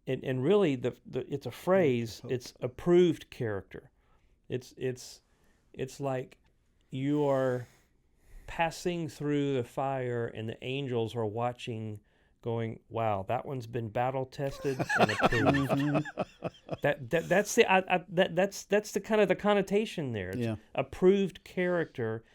and really it's a phrase. It's approved character. It's like you are passing through the fire, and the angels are watching, going, "Wow, that one's been battle tested and approved." That's the kind of the connotation there. It's approved character.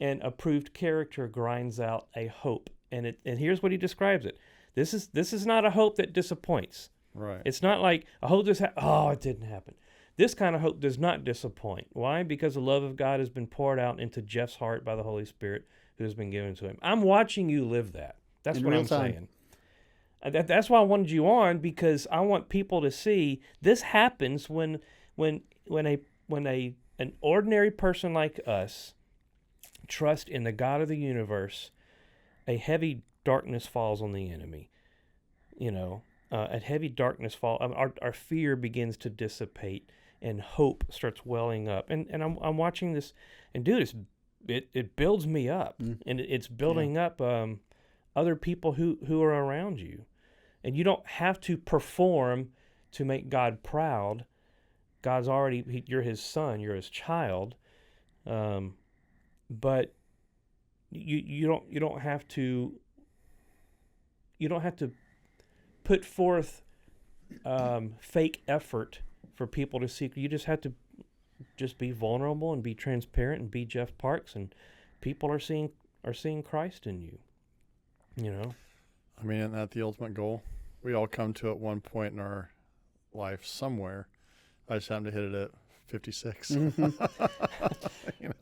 And approved character grinds out a hope, and here's what he describes it. This is not a hope that disappoints. Right. It's not like a hope it didn't happen. This kind of hope does not disappoint. Why? Because the love of God has been poured out into Jeff's heart by the Holy Spirit, who has been given to him. I'm watching you live that. That's what I'm saying. That's why I wanted you on, because I want people to see this happens when an ordinary person like us trust in the God of the universe. A heavy darkness falls on the enemy. A heavy darkness falls. Our fear begins to dissipate, and hope starts welling up. And I'm watching this, and dude, it builds me up, and it's building up other people who are around you, and you don't have to perform to make God proud. God's already you're His son, you're His child. But you don't have to put forth fake effort for people to see. You just have to just be vulnerable and be transparent and be Jeff Parks, and people are seeing Christ in you. I mean, isn't that the ultimate goal? We all come to at one point in our life somewhere. I just happened to hit it at 56.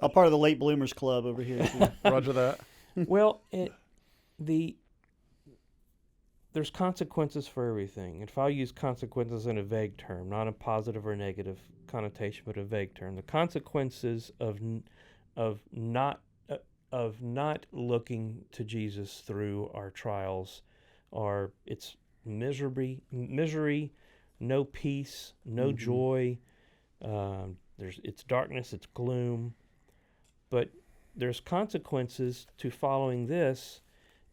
I'm part of the late bloomers club over here. Roger that. Well, there's consequences for everything. If I use consequences in a vague term, not a positive or negative connotation, but a vague term, the consequences of not of not looking to Jesus through our trials, or it's misery, no peace, no joy. It's darkness, it's gloom. But there's consequences to following this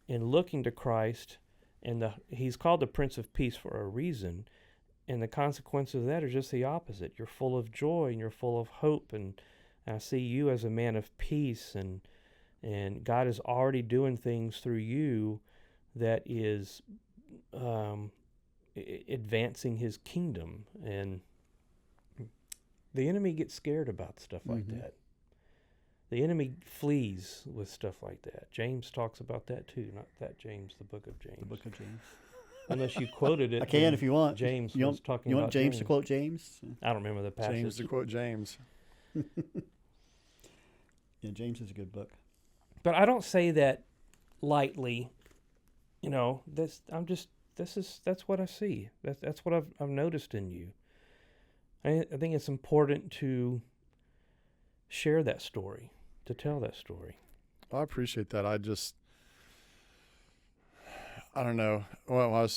and looking to Christ, and He's called the Prince of Peace for a reason. And the consequences of that are just the opposite. You're full of joy and you're full of hope, and I see you as a man of peace, and God is already doing things through you that is advancing His kingdom. And the enemy gets scared about stuff like that. The enemy flees with stuff like that. James talks about that too. Not that James, the book of James. The book of James. Unless you quoted it. I can if you want. James you was talking you about want James to quote James? I don't remember the passage. James to quote James. Yeah, James is a good book. But I don't say that lightly. You know, that's what I see. That's what I've noticed in you. I think it's important to share that story, to tell that story. I appreciate that. I don't know. Well, I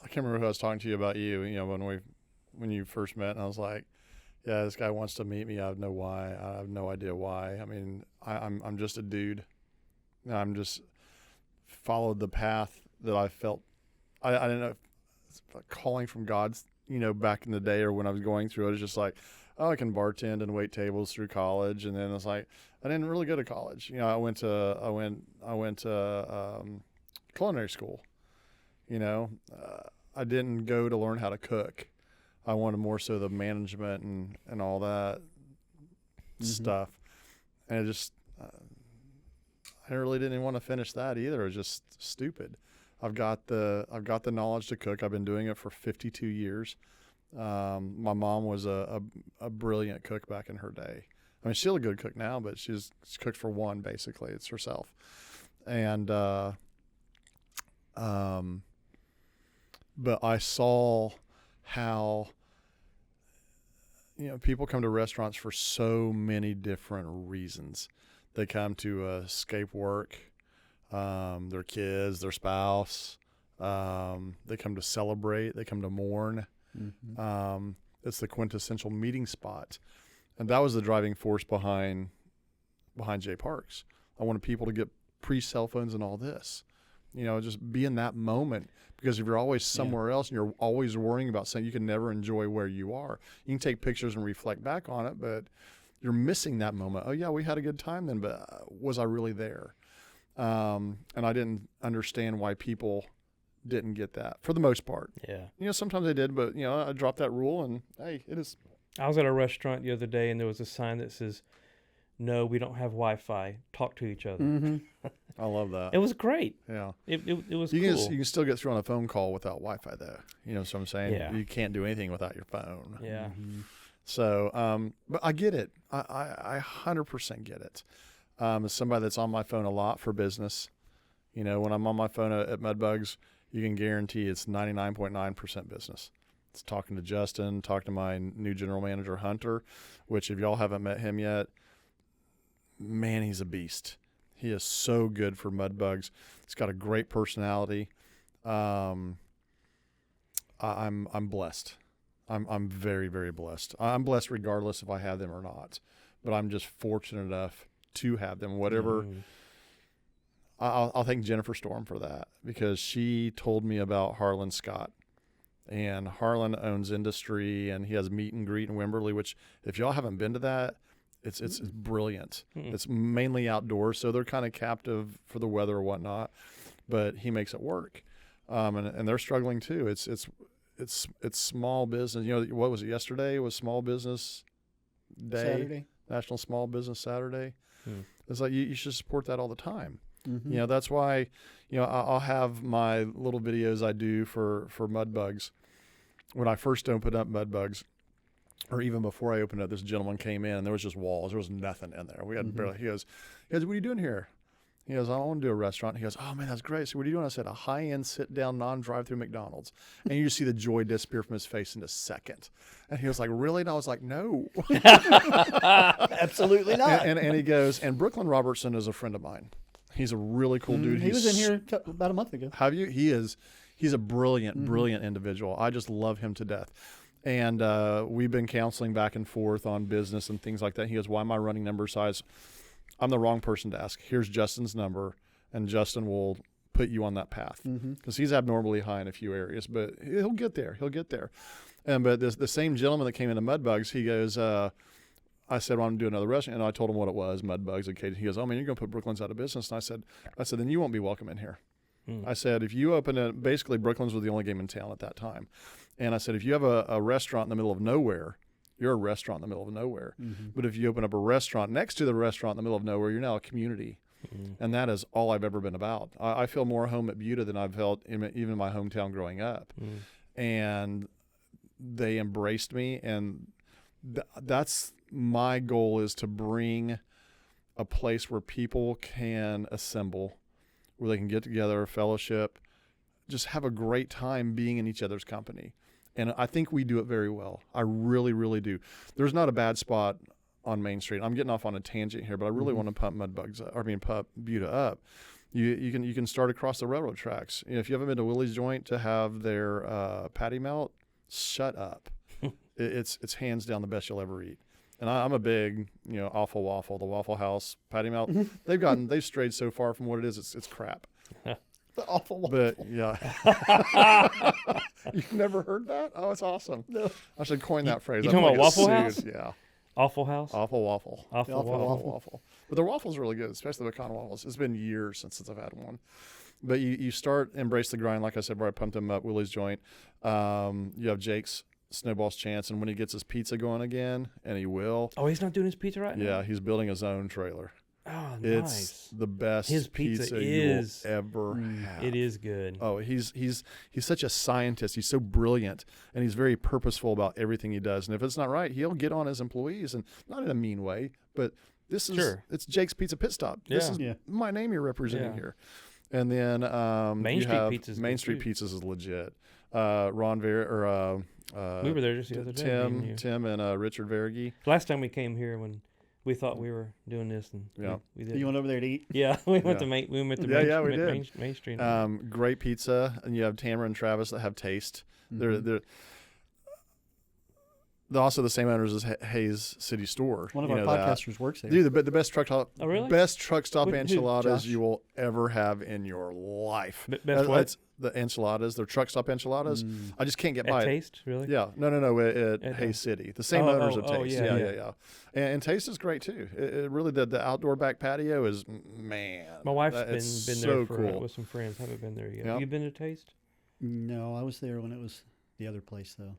can't remember who I was talking to you about you. You know, when you first met, and I was like, "Yeah, this guy wants to meet me. I have no why. I have no idea why. I mean, I'm just a dude. I'm just followed the path that I felt. I didn't know if it's like calling from God's. You know, back in the day or when I was going through it, was just like, oh, I can bartend and wait tables through college, and then it's like I didn't really go to college. You know, I went to culinary school. You know, I didn't go to learn how to cook. I wanted more so the management and all that stuff, and it just I really didn't want to finish that either. It was just stupid. I've got the knowledge to cook. I've been doing it for 52 years. My mom was a brilliant cook back in her day. I mean, she's still a good cook now, but she's cooked for one, basically. It's herself. And, but I saw how, you know, people come to restaurants for so many different reasons. They come to escape work, their kids, their spouse. They come to celebrate. They come to mourn. It's the quintessential meeting spot. And that was the driving force behind J Parks. I wanted people to get pre-cell phones and all this. You know, just be in that moment. Because if you're always somewhere else and you're always worrying about something, you can never enjoy where you are. You can take pictures and reflect back on it, but you're missing that moment. Oh, yeah, we had a good time then, but was I really there? And I didn't understand why people didn't get that for the most part. Yeah. You know, sometimes they did, but, you know, I dropped that rule and, hey, it is. I was at a restaurant the other day, and there was a sign that says, "No, we don't have Wi-Fi. Talk to each other." I love that. It was great. Yeah. It was you cool. You can still get through on a phone call without Wi-Fi, though. You know what I'm saying? Yeah. You can't do anything without your phone. Yeah. So, but I get it. I 100% get it. As somebody that's on my phone a lot for business, you know, when I'm on my phone at Mudbugs, you can guarantee it's 99.9% business. It's talking to Justin, talking to my new general manager, Hunter, which if y'all haven't met him yet, man, he's a beast. He is so good for Mudbugs. He's got a great personality. I'm blessed. I'm very, very blessed. I'm blessed regardless if I have them or not, but I'm just fortunate enough to have them. Whatever. I'll thank Jennifer Storm for that, because she told me about Harlan Scott, and Harlan owns Industry, and he has meet and greet in Wimberley, which if y'all haven't been to that, it's brilliant. It's mainly outdoors, so they're kind of captive for the weather or whatnot, but he makes it work. And they're struggling too. It's small business. You know, what was it yesterday? It was Small Business Day, Saturday. National Small Business Saturday. It's like you should support that all the time. Mm-hmm. You know, that's why, you know, I'll have my little videos I do for Mudbugs. When I first opened up Mudbugs, or even before I opened up, this gentleman came in and there was just walls. There was nothing in there. We had barely. He goes, what are you doing here? He goes, I want to do a restaurant. He goes, oh, man, that's great. So what are you doing? I said, a high-end sit-down, non-drive-through McDonald's. And you just see the joy disappear from his face in a second. And he was like, really? And I was like, no. Absolutely not. And he goes, and Brooklyn Robertson is a friend of mine. He's a really cool dude. He was in here about a month ago. Have you? He's a brilliant, brilliant individual. I just love him to death. And we've been counseling back and forth on business and things like that. He goes, why am I running number size? I'm the wrong person to ask. Here's Justin's number, and Justin will put you on that path. Because he's abnormally high in a few areas, but he'll get there. He'll get there. But the same gentleman that came into Mudbugs, he goes, I said, well, I'm going to do another restaurant. And I told him what it was, Mudbugs. And he goes, oh, man, you're going to put Brooklyn's out of business. And I said, then you won't be welcome in here. I said, if you open it, basically Brooklyn's was the only game in town at that time. And I said, if you have a restaurant in the middle of nowhere, you're a restaurant in the middle of nowhere. But if you open up a restaurant next to the restaurant in the middle of nowhere, you're now a community. And that is all I've ever been about. I feel more home at Buda than I've felt even in my hometown growing up. And they embraced me. And that's my goal, is to bring a place where people can assemble, where they can get together, fellowship, just have a great time being in each other's company. And I think we do it very well. I really, really do. There's not a bad spot on Main Street. I'm getting off on a tangent here, but I really want to pump Buda up. You can start across the railroad tracks. If you haven't been to Willie's Joint to have their patty melt, shut up. It's hands down the best you'll ever eat. And I'm a big, Awful Waffle, the Waffle House patty melt. They've strayed so far from what it is. It's crap. The Awful Waffle. But yeah, you've never heard that? Oh, it's awesome. No. I should coin that phrase. You talking about Waffle sued. House? Yeah. Awful House? Awful Waffle. Awful Waffle. But the waffle's really good, especially the pecan waffles. It's been years since I've had one. But you start Embrace the Grind, like I said, where I pumped him up, Willie's Joint. You have Jake's Snowball's Chance, and when he gets his pizza going again, and he will. Oh, he's not doing his pizza right now? Yeah, he's building his own trailer. Oh, It's nice. the best His pizza you will is- ever have. It is good. Oh, he's such a scientist. He's so brilliant, and he's very purposeful about everything he does. And if it's not right, he'll get on his employees, and not in a mean way, but this is it's Jake's Pizza Pit Stop. This is my name you're representing here. And then Main Street Pizzas. Main Street Pizzas is legit. Ron we were there just the other day. Tim and Richard Verigi. Last time we came here when we thought we were doing this, and we did. You went over there to eat? Yeah, we went to Main Street. Great pizza, and you have Tamara and Travis that have taste. They're also the same owners as Hayes City Store. One of our podcasters works there. Dude, the best truck stop. Oh, really? Best truck stop enchiladas Josh? you will ever have in your life. Best what? That's the enchiladas. They're truck stop enchiladas. I just can't get by it. Taste, really? Yeah. No. At Hayes City. The same owners of Taste. Yeah. And Taste is great too. It really, the outdoor back patio is, man. My wife's been so there cool. with some friends. Haven't been there yet. Yep. You been to Taste? No, I was there when it was the other place, though.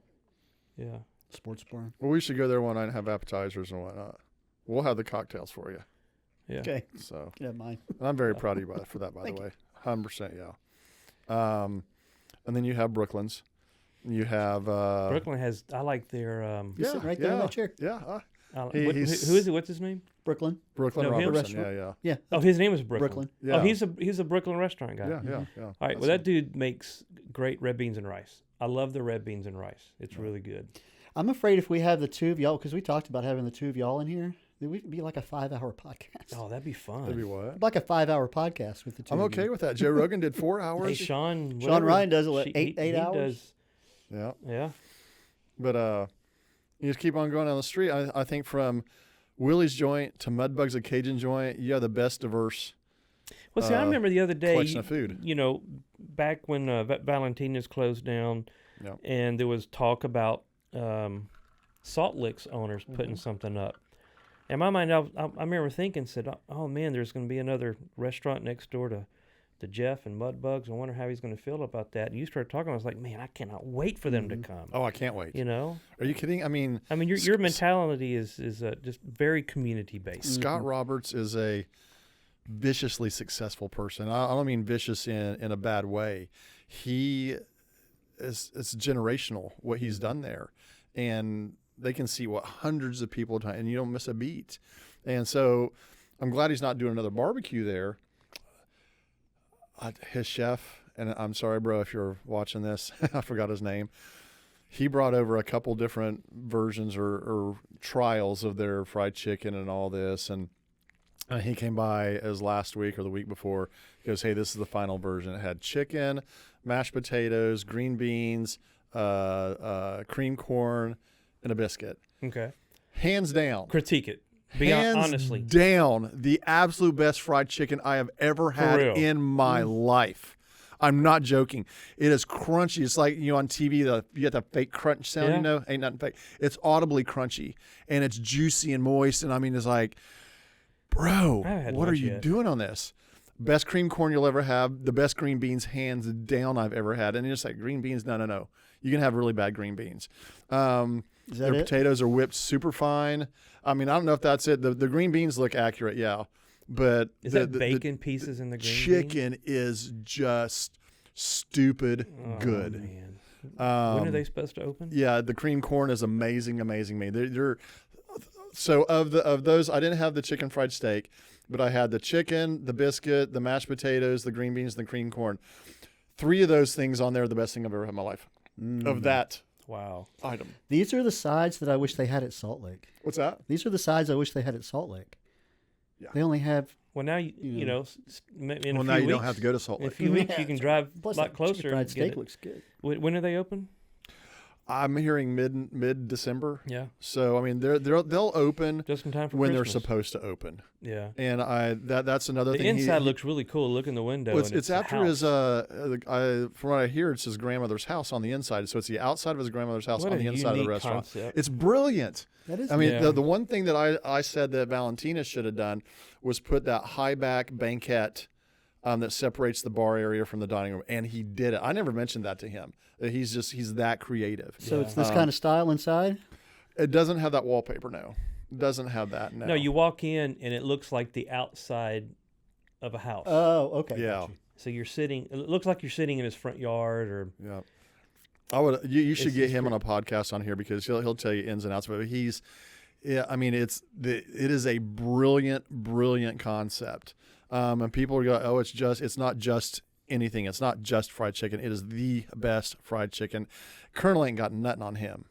Yeah. Sports bar. Well, we should go there one night and have appetizers and whatnot. We'll have the cocktails for you. Yeah. Okay. So You can have mine. and I'm very proud of you for that, by the way. 100%, yeah. And then you have Brooklyn's. You have Brooklyn has. I like their. He's sitting right there in that chair. Yeah. who is it? What's his name? Brooklyn. Brooklyn No, him? Robertson. Yeah. Yeah. His name is Brooklyn. Brooklyn. Yeah. Oh, he's a Brooklyn restaurant guy. Yeah. All right. Well, that dude makes great red beans and rice. I love the red beans and rice. It's really good. I'm afraid if we have the two of y'all, because we talked about having the two of y'all in here, it would be like a 5-hour podcast. Oh, that'd be fun. That'd be what? Like a 5-hour podcast with the two I'm of okay you. with that. Joe Rogan did 4 hours. Hey, Sean Ryan does it, he 8 hours? Does, Yeah. But you just keep on going down the street. I think from Willie's Joint to Mudbugs and Cajun Joint, you have the best diverse Well, see, I remember the other day, collection of food. Back when Valentina's closed down, and there was talk about Salt Licks owners putting something up. In my mind, I remember thinking, oh man, there's going to be another restaurant next door to Jeff and Mudbugs. I wonder how he's going to feel about that. And you started talking, I was like, man, I cannot wait for them to come. Oh, I can't wait. Are you kidding? I mean, your mentality is just very community based. Scott Roberts is a viciously successful person. I don't mean vicious in a bad way. It's generational what he's done there, and they can see what hundreds of people and you don't miss a beat. And so I'm glad he's not doing another barbecue there. his chef, and I'm sorry, bro, if you're watching this, I forgot his name. He brought over a couple different versions or trials of their fried chicken and all this, and he came by as last week or the week before. He goes, "Hey, this is the final version. It had chicken, mashed potatoes, green beans, cream corn, and a biscuit. Okay. Hands down. Critique it. Hands Honestly. down, the absolute best fried chicken I have ever had real. in my life. I'm not joking. It is crunchy. It's like, on TV, you get the fake crunch sound, Yeah. Ain't nothing fake. It's audibly crunchy, and it's juicy and moist, and I mean, it's like, bro, I haven't had what are lunch you yet. doing on this? Best cream corn you'll ever have. The best green beans, hands down, I've ever had. And you're just like, green beans? No. You can have really bad green beans. Is that Their it? potatoes are whipped super fine. I mean, I don't know if that's it. The green beans look accurate, yeah. But Is the, that the bacon pieces in the green bean? chicken is just stupid Oh, good. Man. When are Um, they supposed to open? Yeah, the cream corn is amazing meat. So of those, I didn't have the chicken fried steak, but I had the chicken, the biscuit, the mashed potatoes, the green beans, and the cream corn. 3 of those things on there are the best thing I've ever had in my life. Of that Wow. item. These are the sides that I wish they had at Salt Lake. What's that? These are the sides I wish they had at Salt Lake. Yeah. They only have. Well, now you You know. In a Well, few now you weeks, don't have to go to Salt In a Lake. few weeks, Yeah, you can that's drive a Plus, lot that closer. chicken and fried get steak it. looks good. When are they open? I'm hearing mid December. Yeah, So I mean, they'll open just in time for when Christmas. they're supposed to open. Yeah. And that's another The thing. inside looks really cool. Look in the window. Well, and it's a after house. his from what I hear, it's his grandmother's house on the inside. So it's the outside of his grandmother's house What on a the inside of the unique restaurant. concept. It's brilliant. That is. I mean, Yeah. the one thing that I said that Valentina should have done was put that high back banquette that separates the bar area from the dining room, and he did it. I never mentioned that to him. He's that creative. So it's Yeah. this kind of style inside. It doesn't have that wallpaper now. It doesn't have that now. No, you walk in and it looks like the outside of a house. Oh, okay. Yeah. got you. So you're sitting. It looks like you're sitting in his front yard, or Yeah. I would. You should It's- get it's him on a podcast on here because he'll tell you ins and outs. But yeah. I mean, it is a brilliant concept. And people are going, oh, it's not just anything. It's not just fried chicken. It is the best fried chicken. Colonel ain't got nothing on him,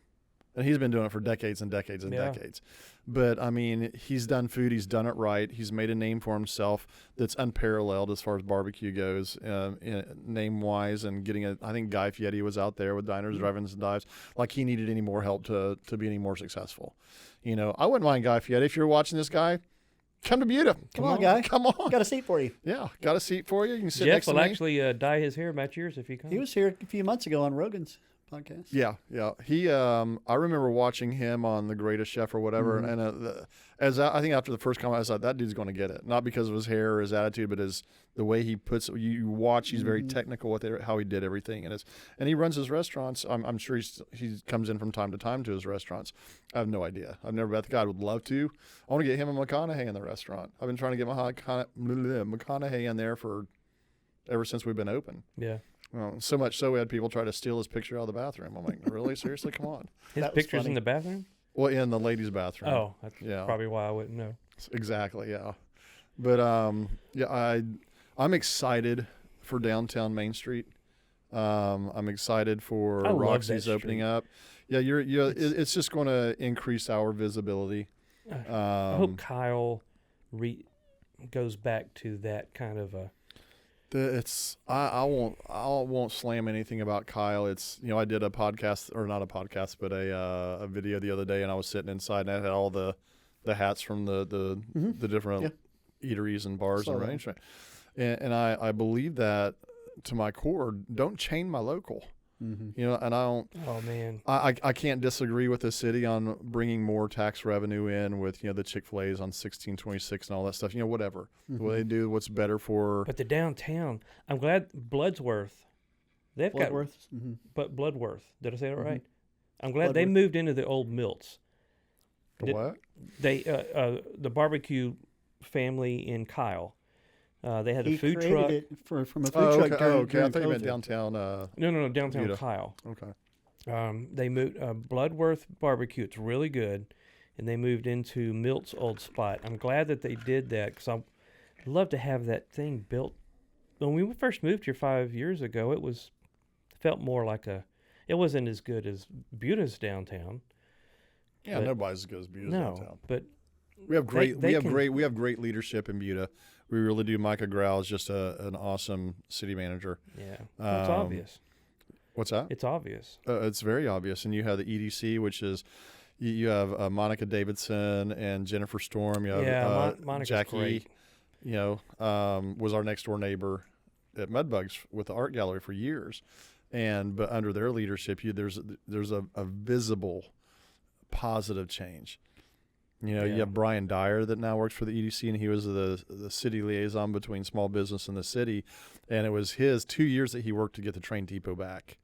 and he's been doing it for decades and decades and Yeah. decades. But I mean, he's done food. He's done it right. He's made a name for himself that's unparalleled as far as barbecue goes, name wise. And I think Guy Fieri was out there with diners, drive-ins, and dives. Like he needed any more help to be any more successful. I wouldn't mind Guy Fieri if you're watching this guy. Come to Buda. Come on, guy. Come on. Got a seat for you. Yeah, got a seat for you. You can sit Jeff next to will me. actually dye his hair match yours if you come. He was here a few months ago on Rogan's podcast. Yeah. He, I remember watching him on The Greatest Chef or whatever, Mm-hmm. and I think after the first comment, I was like, that dude's going to get it, not because of his hair or his attitude, but the way he puts. You watch, he's very technical with how he did everything, and he runs his restaurants. I'm sure he comes in from time to time to his restaurants. I have no idea. I've never met the guy. I would love to. I want to get him and McConaughey in the restaurant. I've been trying to get McConaughey in there ever since we've been open. Yeah. Well, so much so we had people try to steal his picture out of the bathroom. I'm like, really? Seriously? Come on. His That was pictures funny. in the bathroom. Well, in the ladies' bathroom. Oh, that's Yeah. probably why I wouldn't know. Exactly, yeah. But I'm excited for downtown Main Street. I'm excited for I love Roxy's that opening street. up. Yeah, it's just going to increase our visibility. I hope Kyle goes back to that kind of a. I won't slam anything about Kyle. It's I did a podcast, or not a podcast, but a video the other day, and I was sitting inside and I had all the hats from the different eateries and bars Saw and that. range, and I believe that to my core. Don't chain my local. Mm-hmm. And I don't. Oh man. I can't disagree with the city on bringing more tax revenue in with the Chick-fil-A's on 1626 and all that stuff. Whatever. What they do, what's better for. But the downtown, I'm glad Bloodsworth. They've got Bloodworth. Mm-hmm. but Bloodworth. Did I say that Mhm. right? I'm glad they Bloodworth. moved into the old Milts. The what? They the barbecue family in Kyle. They had a He food created truck. it from a food Oh, truck. okay. during- Okay. I during thought you meant COVID. downtown. No, downtown Buda. Kyle. Okay. They moved Bloodworth Barbecue. It's really good, and they moved into Milt's old spot. I'm glad that they did that because I'd love to have that thing built when we first moved here 5 years ago, felt more like it wasn't as good as Buda's downtown. Yeah, But- nobody's as good as Buda's No, downtown. but We have great. they we have can- great. We have great leadership in Buda. We really do. Micah Grau is just an awesome city manager. yeah, it's obvious. What's that? It's obvious. It's very obvious. And you have the EDC, which is you have Monica Davidson and Jennifer Storm. You have Monica's Jackie. great. You know, was our next door neighbor at Mudbugs with the art gallery for years, but under their leadership, there's a visible positive change. You know, Yeah. you have Brian Dyer that now works for the EDC, and he was the city liaison between small business and the city, and it was his 2 years that he worked to get the train depot back.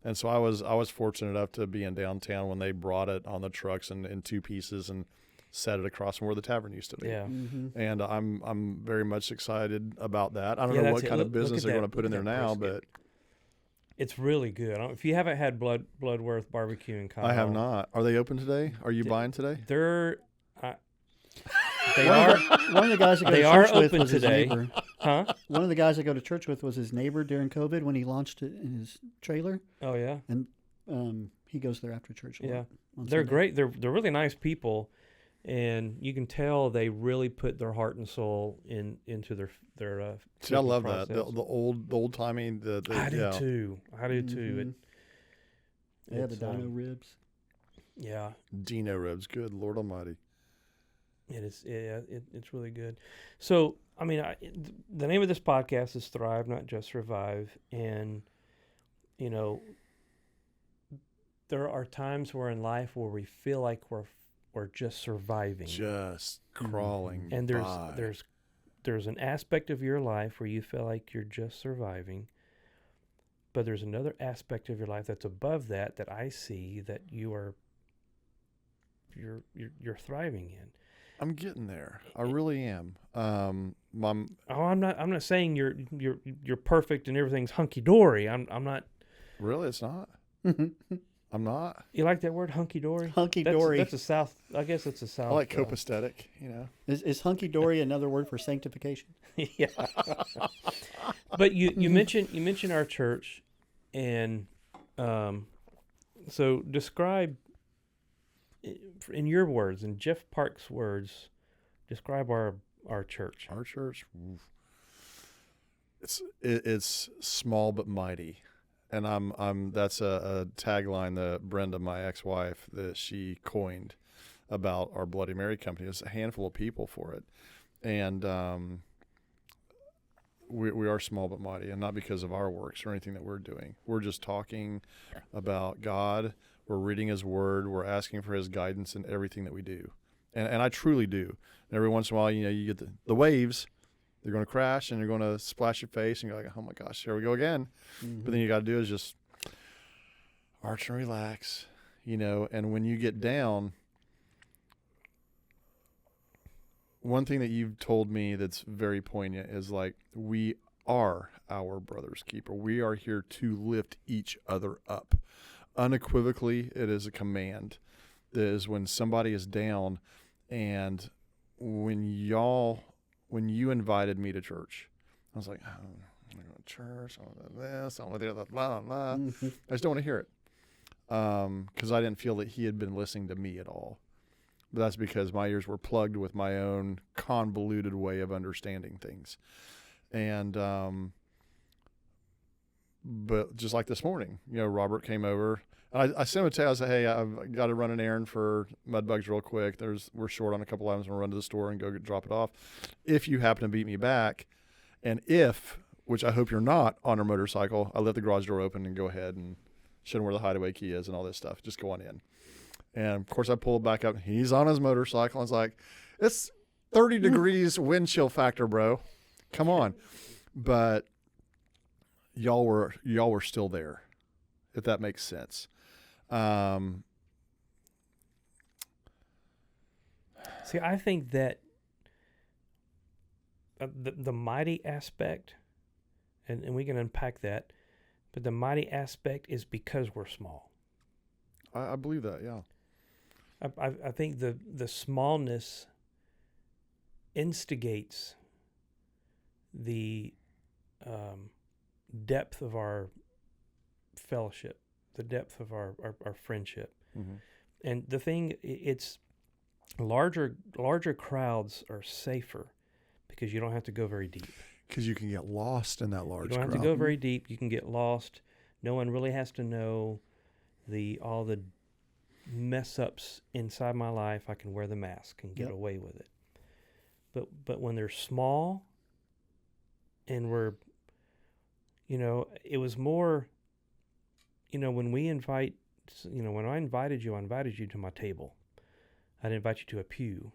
And so I was fortunate enough to be in downtown when they brought it on the trucks in two pieces and set it across from where the tavern used to be. Yeah. Mm-hmm. And I'm very much excited about that. I don't Yeah, know that's what it. kind of Look business at they're that- going to put in look there at that now, brisket. but It's really good. If you haven't had Bloodworth Barbecue in Kyle, I have not. Are they open today? Are you Did- buying today? They're they One are, of the guys I go they to are church with open was his today. neighbor. huh? One of the guys I go to church with was his neighbor during COVID when he launched it in his trailer. Oh yeah, He goes there after church. A yeah. lot on They're Sunday. great. They're really nice people, and you can tell they really put their heart and soul into their See, I cooking love that. process. The old timey. I do yeah. too. I do too. Mhm. Yeah, the It's, dino ribs. Yeah, Dino ribs. Good Lord Almighty. it is. Yeah, it's really good. So, I mean, the name of this podcast is Thrive, Not Just Survive, and you know, there are times where in life where we feel like we're just surviving, Just crawling. and by. there's an aspect of your life where you feel like you're just surviving, but there's another aspect of your life that's above that I see that you're thriving in. I'm getting there. I really am. Mom. Oh, I'm not saying you're perfect and everything's hunky dory. I'm not. Really, it's not. I'm not. You like that word, hunky dory? Hunky dory. That's a South. I guess it's a South. I like copacetic. You know. Is hunky dory another word for sanctification? Yeah. But you mentioned our church, and so describe in your words, in Jeff Parks' words, describe our church. Our church. Oof. It's small but mighty. And that's a tagline that Brenda, my ex-wife, that she coined about our Bloody Mary company. There's a handful of people for it. And we are small but mighty, and not because of our works or anything that we're doing. We're just talking about God. We're reading His Word. We're asking for His guidance in everything that we do. And I truly do. And every once in a while, you get the waves. They're going to crash, and they're going to splash your face, and you're like, oh, my gosh, here we go again. Mm-hmm. But then you got to do is just arch and relax, and when you get down, one thing that you've told me that's very poignant is like, we are our brother's keeper. We are here to lift each other up. Unequivocally, it is a command. That is when somebody is down, and when you invited me to church, I was like, oh, I'm going to church, I want this, I want to do that, blah, blah. Mm-hmm. I just don't want to hear it. Because I didn't feel that he had been listening to me at all. But that's because my ears were plugged with my own convoluted way of understanding things. And, but just like this morning, Robert came over. I sent him a text. I said, hey, I've got to run an errand for Mudbugs real quick. We're short on a couple items. I'm going to run to the store and go drop it off. If you happen to beat me back, and which I hope you're not, on our motorcycle, I let the garage door open and go ahead and show him where the hideaway key is and all this stuff. Just go on in. And, of course, I pulled back up. He's on his motorcycle. I was like, it's 30 degrees wind chill factor, bro. Come on. But y'all were still there, if that makes sense. See, I think that the mighty aspect, and we can unpack that, but the mighty aspect is because we're small. I believe that, yeah. I think the smallness instigates the depth of our fellowship, the depth of our friendship. Mm-hmm. And the thing, it's larger crowds are safer because you don't have to go very deep. Because you can get lost in that large You don't crowd. have to go very deep. You can get lost. No one really has to know all the mess ups inside my life. I can wear the mask and get away with it. But when they're small, and we're, it was more, when we invite, when I invited you to my table. I didn't invite you to a pew.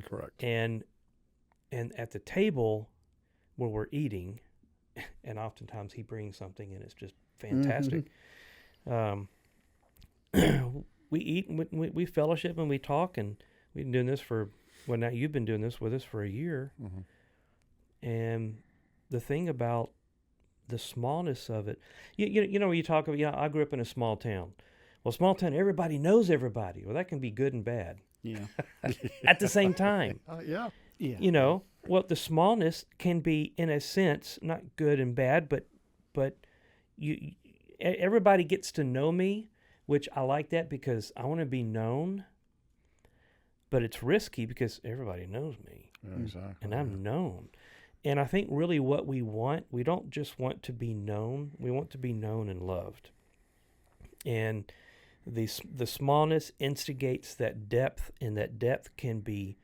Correct. And at the table where we're eating, and oftentimes he brings something and it's just fantastic. We eat and we fellowship and we talk, and we've been doing this now you've been doing this with us for a year. Mm-hmm. And the thing about the smallness of it, you talk about, I grew up in a small town. Well, small town, everybody knows everybody. Well, that can be good and bad. Yeah. At the same time. Yeah. Yeah. Well, the smallness can be, in a sense, not good and bad, but everybody gets to know me, which I like that because I want to be known. But it's risky because everybody knows me. Yeah, exactly. And I'm known. And I think really what we don't just want to be known. We want to be known and loved. And the smallness instigates that depth, and that depth can be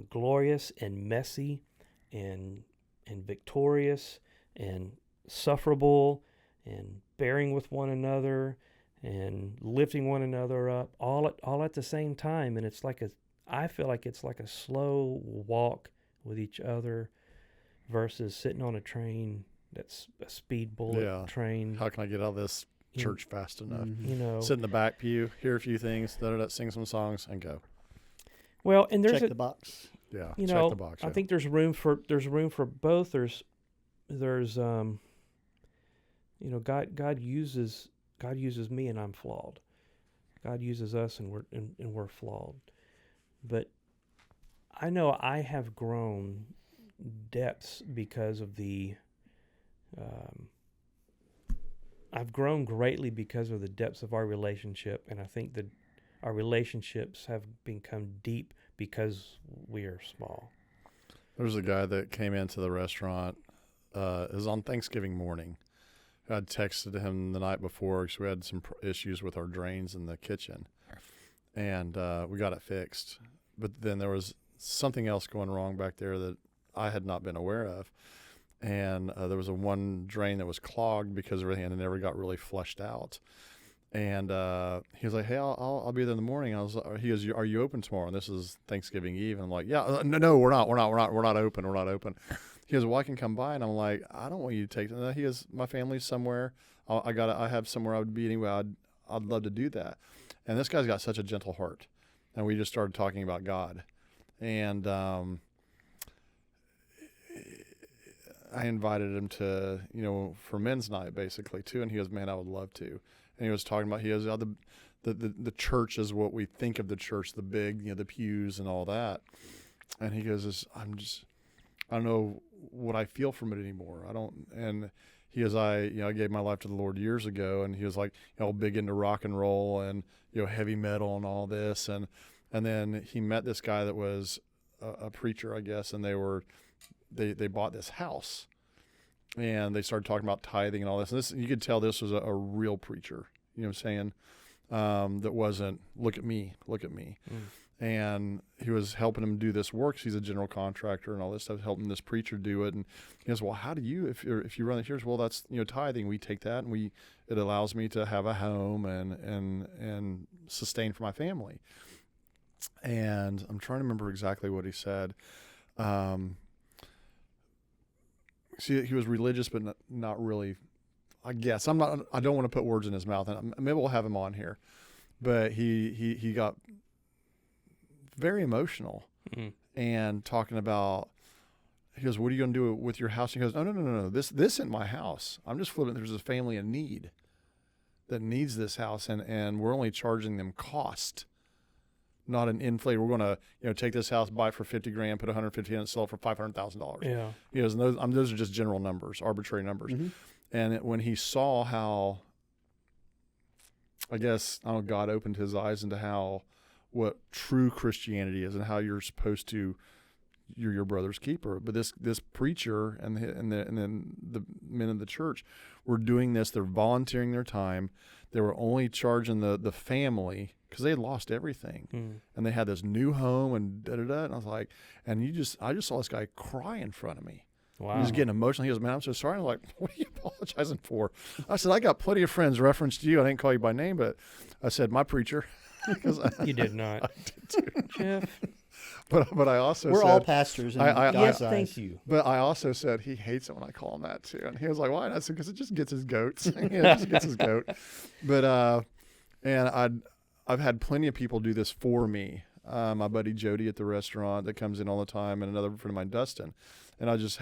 glorious and messy and victorious and sufferable and bearing with one another and lifting one another up all at the same time. And it's I feel like it's like a slow walk with each other versus sitting on a train that's a speed bullet train. How can I get out of this church fast enough? Mm-hmm. Sit in the back pew, hear a few things, sing some songs, and go. Well, and there's check the box. Yeah, check the box. I think there's room for both. There's God uses me, and I'm flawed. God uses us, and we're flawed. But I know I have grown depths because of I've grown greatly because of the depths of our relationship, and I think that our relationships have become deep because we are small. There's a guy that came into the restaurant. It was on Thanksgiving morning. I'd texted him the night before because we had some issues with our drains in the kitchen, and we got it fixed. But then there was something else going wrong back there that I had not been aware of, and there was one drain that was clogged because everything and it never got really flushed out. And he was like, "Hey, I'll be there in the morning." He goes, "Are you open tomorrow?" And this is Thanksgiving Eve. And I'm like, "Yeah, no, we're not open. He goes, "Well, I can come by." And I'm like, "I don't want you to take them." He goes, "My family's somewhere. I have somewhere I would be anyway. I'd love to do that." And this guy's got such a gentle heart. And we just started talking about God. And I invited him to, for men's night basically too. And he goes, "Man, I would love to." And he was talking about, the church is what we think of the church, the big, the pews and all that. And he goes, I don't know what I feel from it anymore. And he goes, I gave my life to the Lord years ago. And he was like, big into rock and roll and, heavy metal and all this. And then he met this guy that was a preacher, I guess. And they bought this house. And they started talking about tithing and all this. And you could tell this was a real preacher, you know what I'm saying? That wasn't, look at me. And he was helping him do this work. He's a general contractor and all this stuff, helping this preacher do it. And he goes, "Well, how do you, if you run it here?" Well, that's, tithing. We take that and it allows me to have a home and sustain for my family. And I'm trying to remember exactly what he said. See, he was religious, but not really, I guess. I don't want to put words in his mouth, and maybe we'll have him on here. But he got very emotional and talking about, he goes, "What are you going to do with your house?" He goes, No. This isn't my house. I'm just flipping. There's a family in need that needs this house, and we're only charging them cost, not an inflated. We're going to take this house, buy it for $50,000, put $150,000 in it, sell it for $500,000. Yeah. He goes, and those are just general numbers, arbitrary numbers. Mm-hmm. And when he saw how, I guess, God opened his eyes into what true Christianity is and how you're supposed to, you're your brother's keeper. But this preacher and then the men of the church were doing this. They're volunteering their time. They were only charging the family because they had lost everything, and they had this new home and da da da. And I was like, I just saw this guy cry in front of me. Wow. He was getting emotional. He goes, man, I'm so sorry. I'm like, what are you apologizing for? I said, I got plenty of friends referenced to you. I didn't call you by name, but I said, my preacher. You did not. I did too. Jeff. But I also We're said, all pastors in God's Yes, eyes. thank you. but I also said he hates it when I call him that too. And he was like, why? And I said, because it just gets his goats. It just gets his goat. But, and I've had plenty of people do this for me. My buddy Jody at the restaurant that comes in all the time, and another friend of mine, Dustin. And I just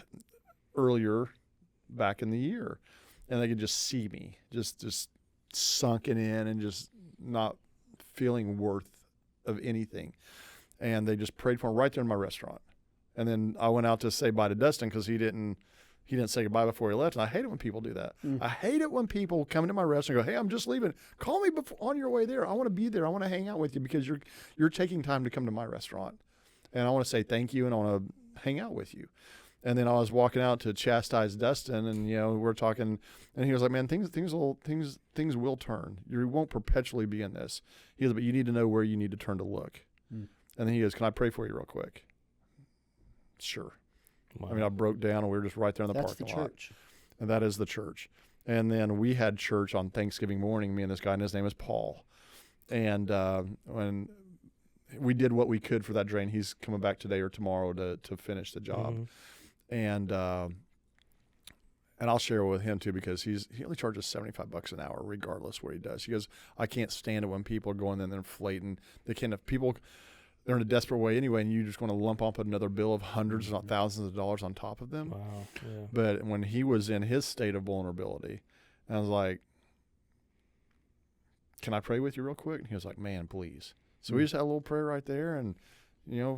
earlier back in the year, and they could just see me just sunken in and just not feeling worth of anything. And they just prayed for me right there in my restaurant. And then I went out to say bye to Dustin because he didn't say goodbye before he left. And I hate it when people do that. I hate it when people come into my restaurant and go, hey, I'm just leaving. Call me on your way there. I want to be there. I want to hang out with you because you're taking time to come to my restaurant. And I want to say thank you, and I want to hang out with you. And then I was walking out to chastise Dustin, and we're talking, and he was like, "Man, things will turn. You won't perpetually be in this." He goes, "But you need to know where you need to turn to look." And then he goes, "Can I pray for you real quick?" Sure. Wow. I mean, I broke down, and we were just right there in the parking lot. Church. And that is the church. And then we had church on Thanksgiving morning. Me and this guy, and his name is Paul. And when we did what we could for that drain, he's coming back today or tomorrow to finish the job. Mm-hmm. And I'll share it with him too, because he only charges $75 an hour regardless what he does. He goes, I can't stand it when people are going in there inflating. They're in a desperate way anyway, and you just want to lump up another bill of hundreds, not thousands of dollars on top of them. Wow. Yeah. But when he was in his state of vulnerability, I was like, can I pray with you real quick? And he was like, man, please. So we just had a little prayer right there, and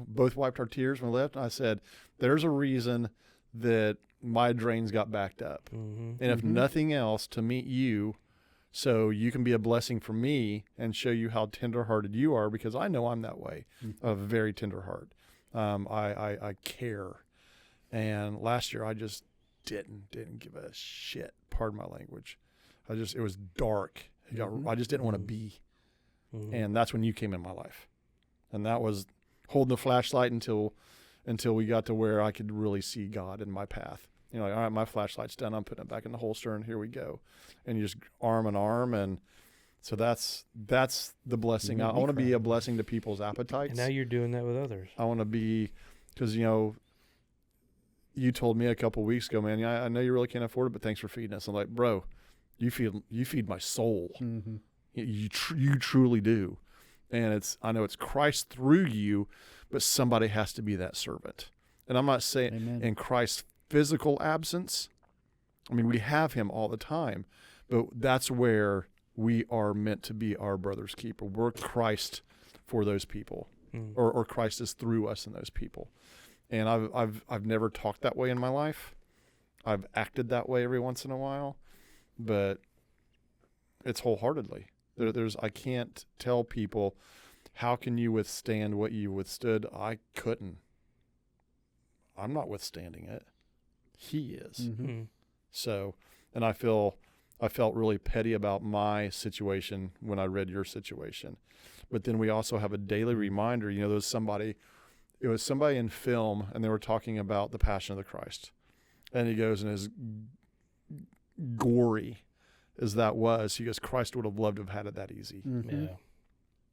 both wiped our tears when we left. And I said, there's a reason that my drains got backed up. Mm-hmm. And if nothing else, to meet you so you can be a blessing for me and show you how tenderhearted you are, because I know I'm that way, a very tender heart. I care. And last year I just didn't give a shit. Pardon my language. It was dark. I just didn't want to be. Mm-hmm. And that's when you came in my life. And that was holding the flashlight until we got to where I could really see God in my path. All right, my flashlight's done. I'm putting it back in the holster, and here we go. And you just arm in arm, and so that's the blessing. I want to be a blessing to people's appetites. And now you're doing that with others. I want to be, because you told me a couple weeks ago, man. I know you really can't afford it, but thanks for feeding us. I'm like, bro, you feed my soul. Mm-hmm. You truly do. And I know it's Christ through you, but somebody has to be that servant. And I'm not saying in Christ's physical absence. I mean, we have him all the time, but that's where we are meant to be our brother's keeper. We're Christ for those people, or Christ is through us and those people. And I've never talked that way in my life. I've acted that way every once in a while, but it's wholeheartedly. I can't tell people, how can you withstand what you withstood? I couldn't. I'm not withstanding it. He is. Mm-hmm. So, and I felt really petty about my situation when I read your situation. But then we also have a daily reminder. There was somebody in film, and they were talking about the Passion of the Christ. And he goes, and as gory as that was, he goes, Christ would have loved to have had it that easy. Mm-hmm. Yeah.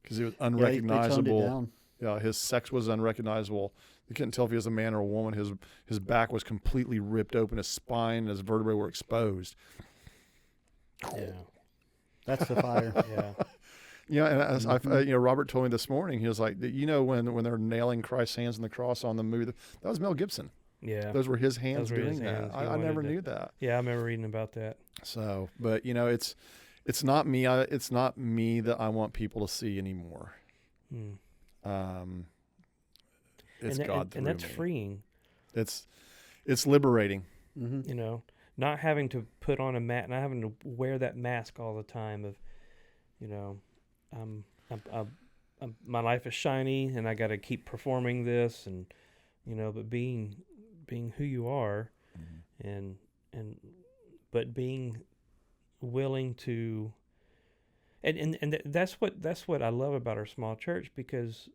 Because it was unrecognizable. They toned it down. Yeah, his sex was unrecognizable. You couldn't tell if he was a man or a woman. His back was completely ripped open. His spine and his vertebrae were exposed. Yeah. That's the fire. Yeah. And Robert told me this morning, he was like, when they're nailing Christ's hands on the cross on the movie, that was Mel Gibson. Yeah. Those were his hands doing his hands. that. I never knew that. Yeah, I remember reading about that. So, but it's not me. It's not me that I want people to see anymore. It's and, God through and that's me. freeing. It's liberating. Mm-hmm. You know, not having to put on a mask, not having to wear that mask all the time of, you know, my life is shiny and I got to keep performing this, and you know, but being who you are, and but being willing to, and that's what I love about our small church, because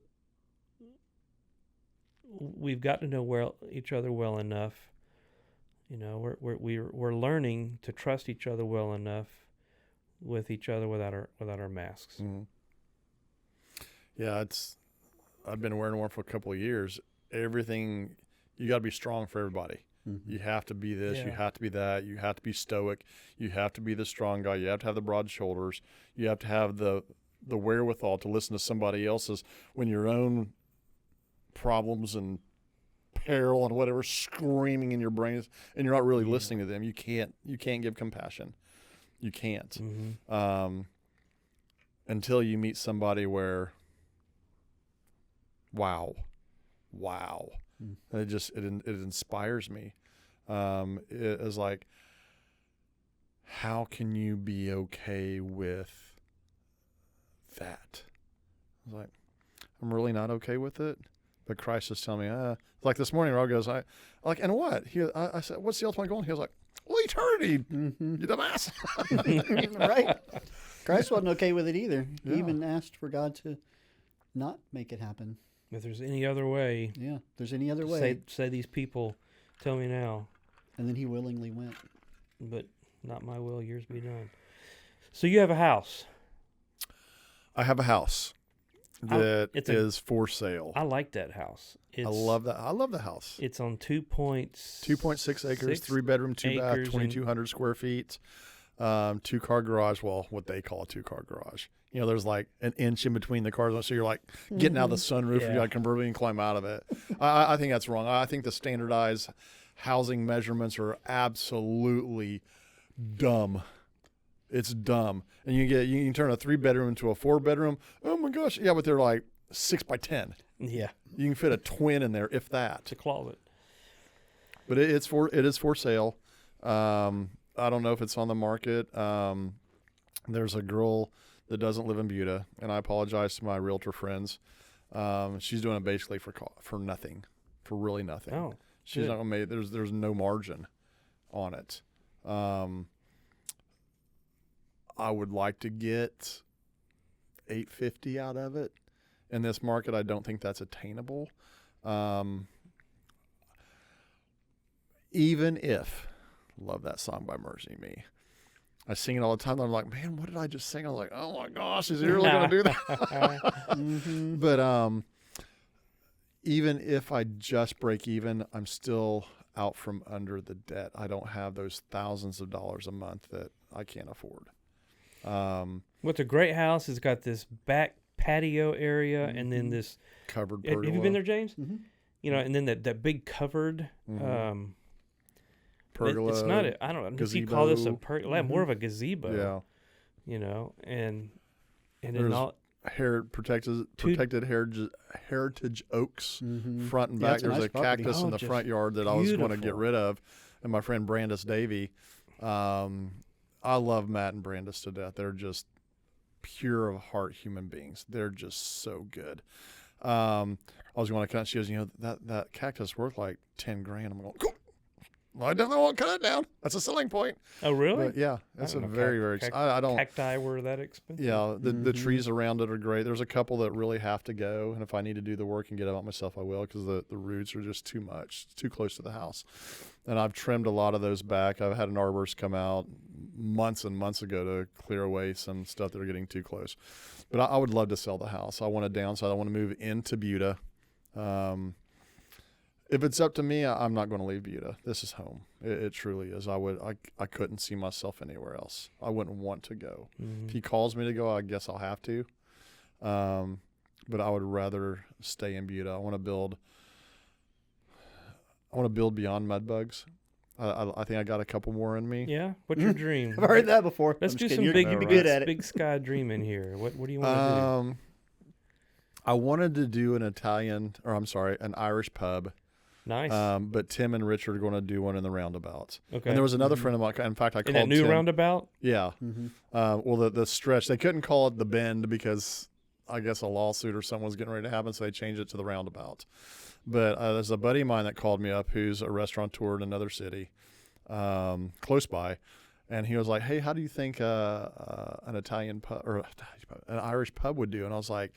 we've got to know each other well enough. You know, we're learning to trust each other well enough with each other without our masks. Mm-hmm. Yeah, I've been wearing one for a couple of years. Everything, you got to be strong for everybody. Mm-hmm. You have to be this, you Yeah. have to be that, you have to be stoic, you have to be the strong guy, you have to have the broad shoulders, you have to have the wherewithal to listen to somebody else's when your own problems and peril and whatever screaming in your brain, and you're not really listening to them. You can't give compassion. You can't. Mm-hmm. Until you meet somebody where, wow. And it inspires me. It is like, how can you be okay with that? I was like, I'm really not okay with it. But Christ is telling me, like this morning, Rob goes, and what? I said, what's the ultimate goal? And he was like, well, eternity, Mm-hmm. you dumbass. Right. Christ wasn't okay with it either. He Yeah. even asked for God to not make it happen. If there's any other way, Yeah, if there's any other way. say these people, tell me now. And then he willingly went. But not my will, yours be done. So you have a house. I have a house that it's is for sale. I like that house. I love that. I love the house. It's on 2.6 acres, 3-bedroom, 2-bath, acres, 2,200 square feet, 2-car garage. Well, what they call a 2-car garage. You know, there's like an inch in between the cars, so you're like getting out of the sunroof. Yeah. You got to convert it and climb out of it. I think that's wrong. I think the standardized housing measurements are absolutely dumb. It's dumb. And you can turn a 3-bedroom into a 4-bedroom. Oh my gosh. Yeah, but they're like 6 by 10. Yeah, You can fit a twin in there, if that. it's a closet. But it is for sale. I don't know if it's on the market. There's a girl that doesn't live in Buda, and I apologize to my realtor friends. She's doing it basically for nothing, for really nothing. Oh, She's good. not gonna make. There's no margin on it. I would like to get $850 out of it. In this market, I don't think that's attainable. Even if, love that song by Mercy Me. I sing it all the time. And I'm like, man, what did I just sing? I was like, oh my gosh, is he really going to do that? Mm-hmm. But even if I just break even, I'm still out from under the debt. I don't have those thousands of dollars a month that I can't afford. What's a great house has got this back patio area, and then this. Covered Have pergola. you been there, James? Mm-hmm. You know, and then that big covered. Mhm. Pergola. It's not. I don't know if you call this a gazebo. pergola. More of a gazebo. Yeah. You know, and then There's all. Protected heritage oaks, Mm-hmm. front and Yeah, back. it's a There's nice a property. cactus in Oh, the just front yard that I was going to get beautiful. rid of. And my friend Brandis Davey, I love Matt and Brandis to death. They're just pure of heart human beings. They're just so good. I was going to cut. She goes, that cactus worth like $10,000. I'm going, cool. Well, I definitely won't cut it down. That's a selling point. Oh, really? But yeah, that's a don't know very. I don't. Cacti were that expensive? Yeah, the Mhm. trees around it are great. There's a couple that really have to go, and if I need to do the work and get it out myself, I will, because the roots are just too much. It's too close to the house. And I've trimmed a lot of those back. I've had an arborist come out months and months ago to clear away some stuff that are getting too close. But I would love to sell the house. I want to downsize. I want to move into Buda. If it's up to me, I'm not going to leave Buda. This is home. It truly is. I couldn't see myself anywhere else. I wouldn't want to go. Mhm. If he calls me to go, I guess I'll have to. But I would rather stay in Buda. I want to build beyond mud bugs. I think I got a couple more in me. Yeah. What's your dream? I've heard that before. Let's I'm do just some kidding. big, You'd be good at it. big sky dream in here. What do you want to I wanted to do an an Irish pub. Nice. But Tim and Richard are going to do one in the roundabout. Okay. And there was another friend of mine. In fact, I in called that new Tim. roundabout? Yeah. Mm-hmm. Well, the stretch, they couldn't call it the bend because I guess a lawsuit or something was getting ready to happen, so they changed it to the roundabout. But there's a buddy of mine that called me up who's a restaurateur in another city close by. And he was like, hey, how do you think an Italian pub or an Irish pub would do? And I was like,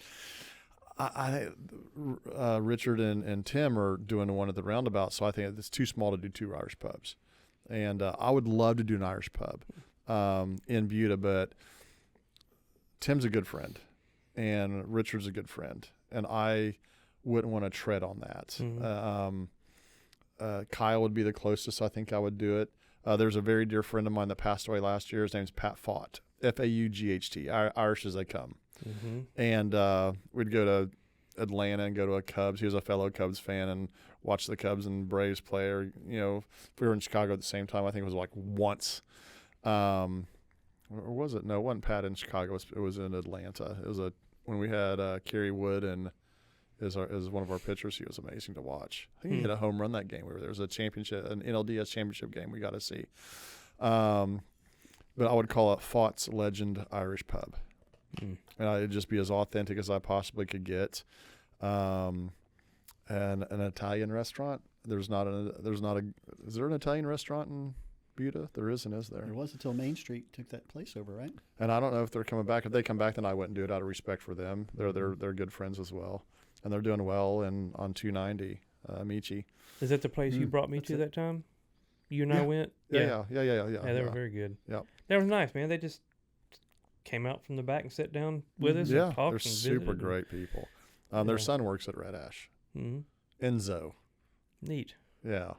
Richard and Tim are doing one at the roundabout, so I think it's too small to do 2 Irish pubs. And I would love to do an Irish pub in Buda, but Tim's a good friend, and Richard's a good friend, and I wouldn't want to tread on that. Kyle would be the closest I think I would do it. There's a very dear friend of mine that passed away last year. His name's Pat Faught, F-A-U-G-H-T, Irish as they come. Mm-hmm. And we'd go to Atlanta and go to a Cubs. He was a fellow Cubs fan and watch the Cubs and Braves play. Or, if we were in Chicago at the same time, I think it was like once. Or was it? No, it wasn't Pat in Chicago. It was in Atlanta. It was when we had Kerry Wood and is one of our pitchers. He was amazing to watch. I think he hit a home run that game. There was a championship, an NLDS championship game we got to see. But I would call it Faught's Legend Irish Pub. And it'd just be as authentic as I possibly could get. And an Italian restaurant. Is there an Italian restaurant in Buda? There isn't, is there? There was until Main Street took that place over, right? And I don't know if they're coming back. If they come back, then I wouldn't do it out of respect for them. They're good friends as well, and they're doing well. And on 290, Amici. Is that the place you brought me to that time? You and I went. Yeah. They were very good. Yeah, that was nice, man. They just came out from the back and sat down with us. Yeah, and talked they're and super visited. great people. Their son works at Red Ash. Mm-hmm. Enzo. Neat. Yeah.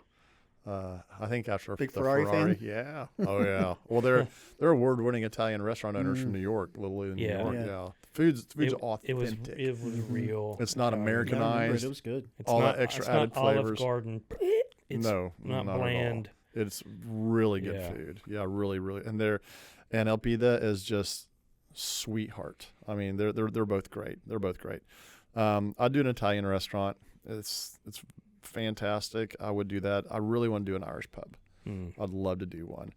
I think after Big the Ferrari fan? Yeah. Oh yeah. Well, they're award-winning Italian restaurant owners from New York, Little New York. Yeah. Food's authentic. It was real. It's not Americanized. It was good. It's all not, that extra it's added not Olive flavors. Garden. It's not bland. at all. It's really good food. Yeah, really, really. And Elpida is just sweetheart. I mean, they're both great. They're both great. I'd do an Italian restaurant. It's fantastic. I would do that. I really want to do an Irish pub. I'd love to do one.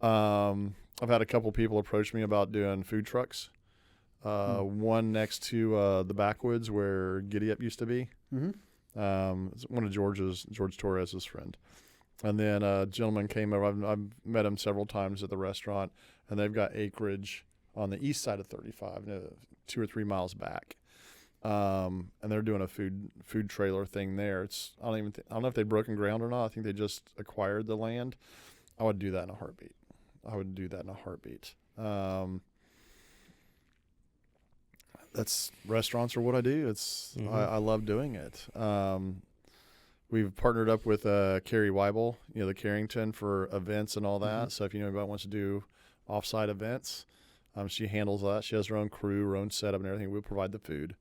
I've had a couple people approach me about doing food trucks. One next to the backwoods where Giddy Up used to be. It's one of George Torres's friend. And then a gentleman came over. I've met him several times at the restaurant, and they've got acreage on the east side of 35, 2 or 3 miles back. And they're doing a food trailer thing there. I don't know if they've broken ground or not. I think they just acquired the land. I would do that in a heartbeat. That's restaurants are what I do. I love doing it. We've partnered up with Carrie Weibel, the Carrington for events and all that. So if anybody wants to do offsite events, she handles that. She has her own crew, her own setup and everything. We'll provide the food.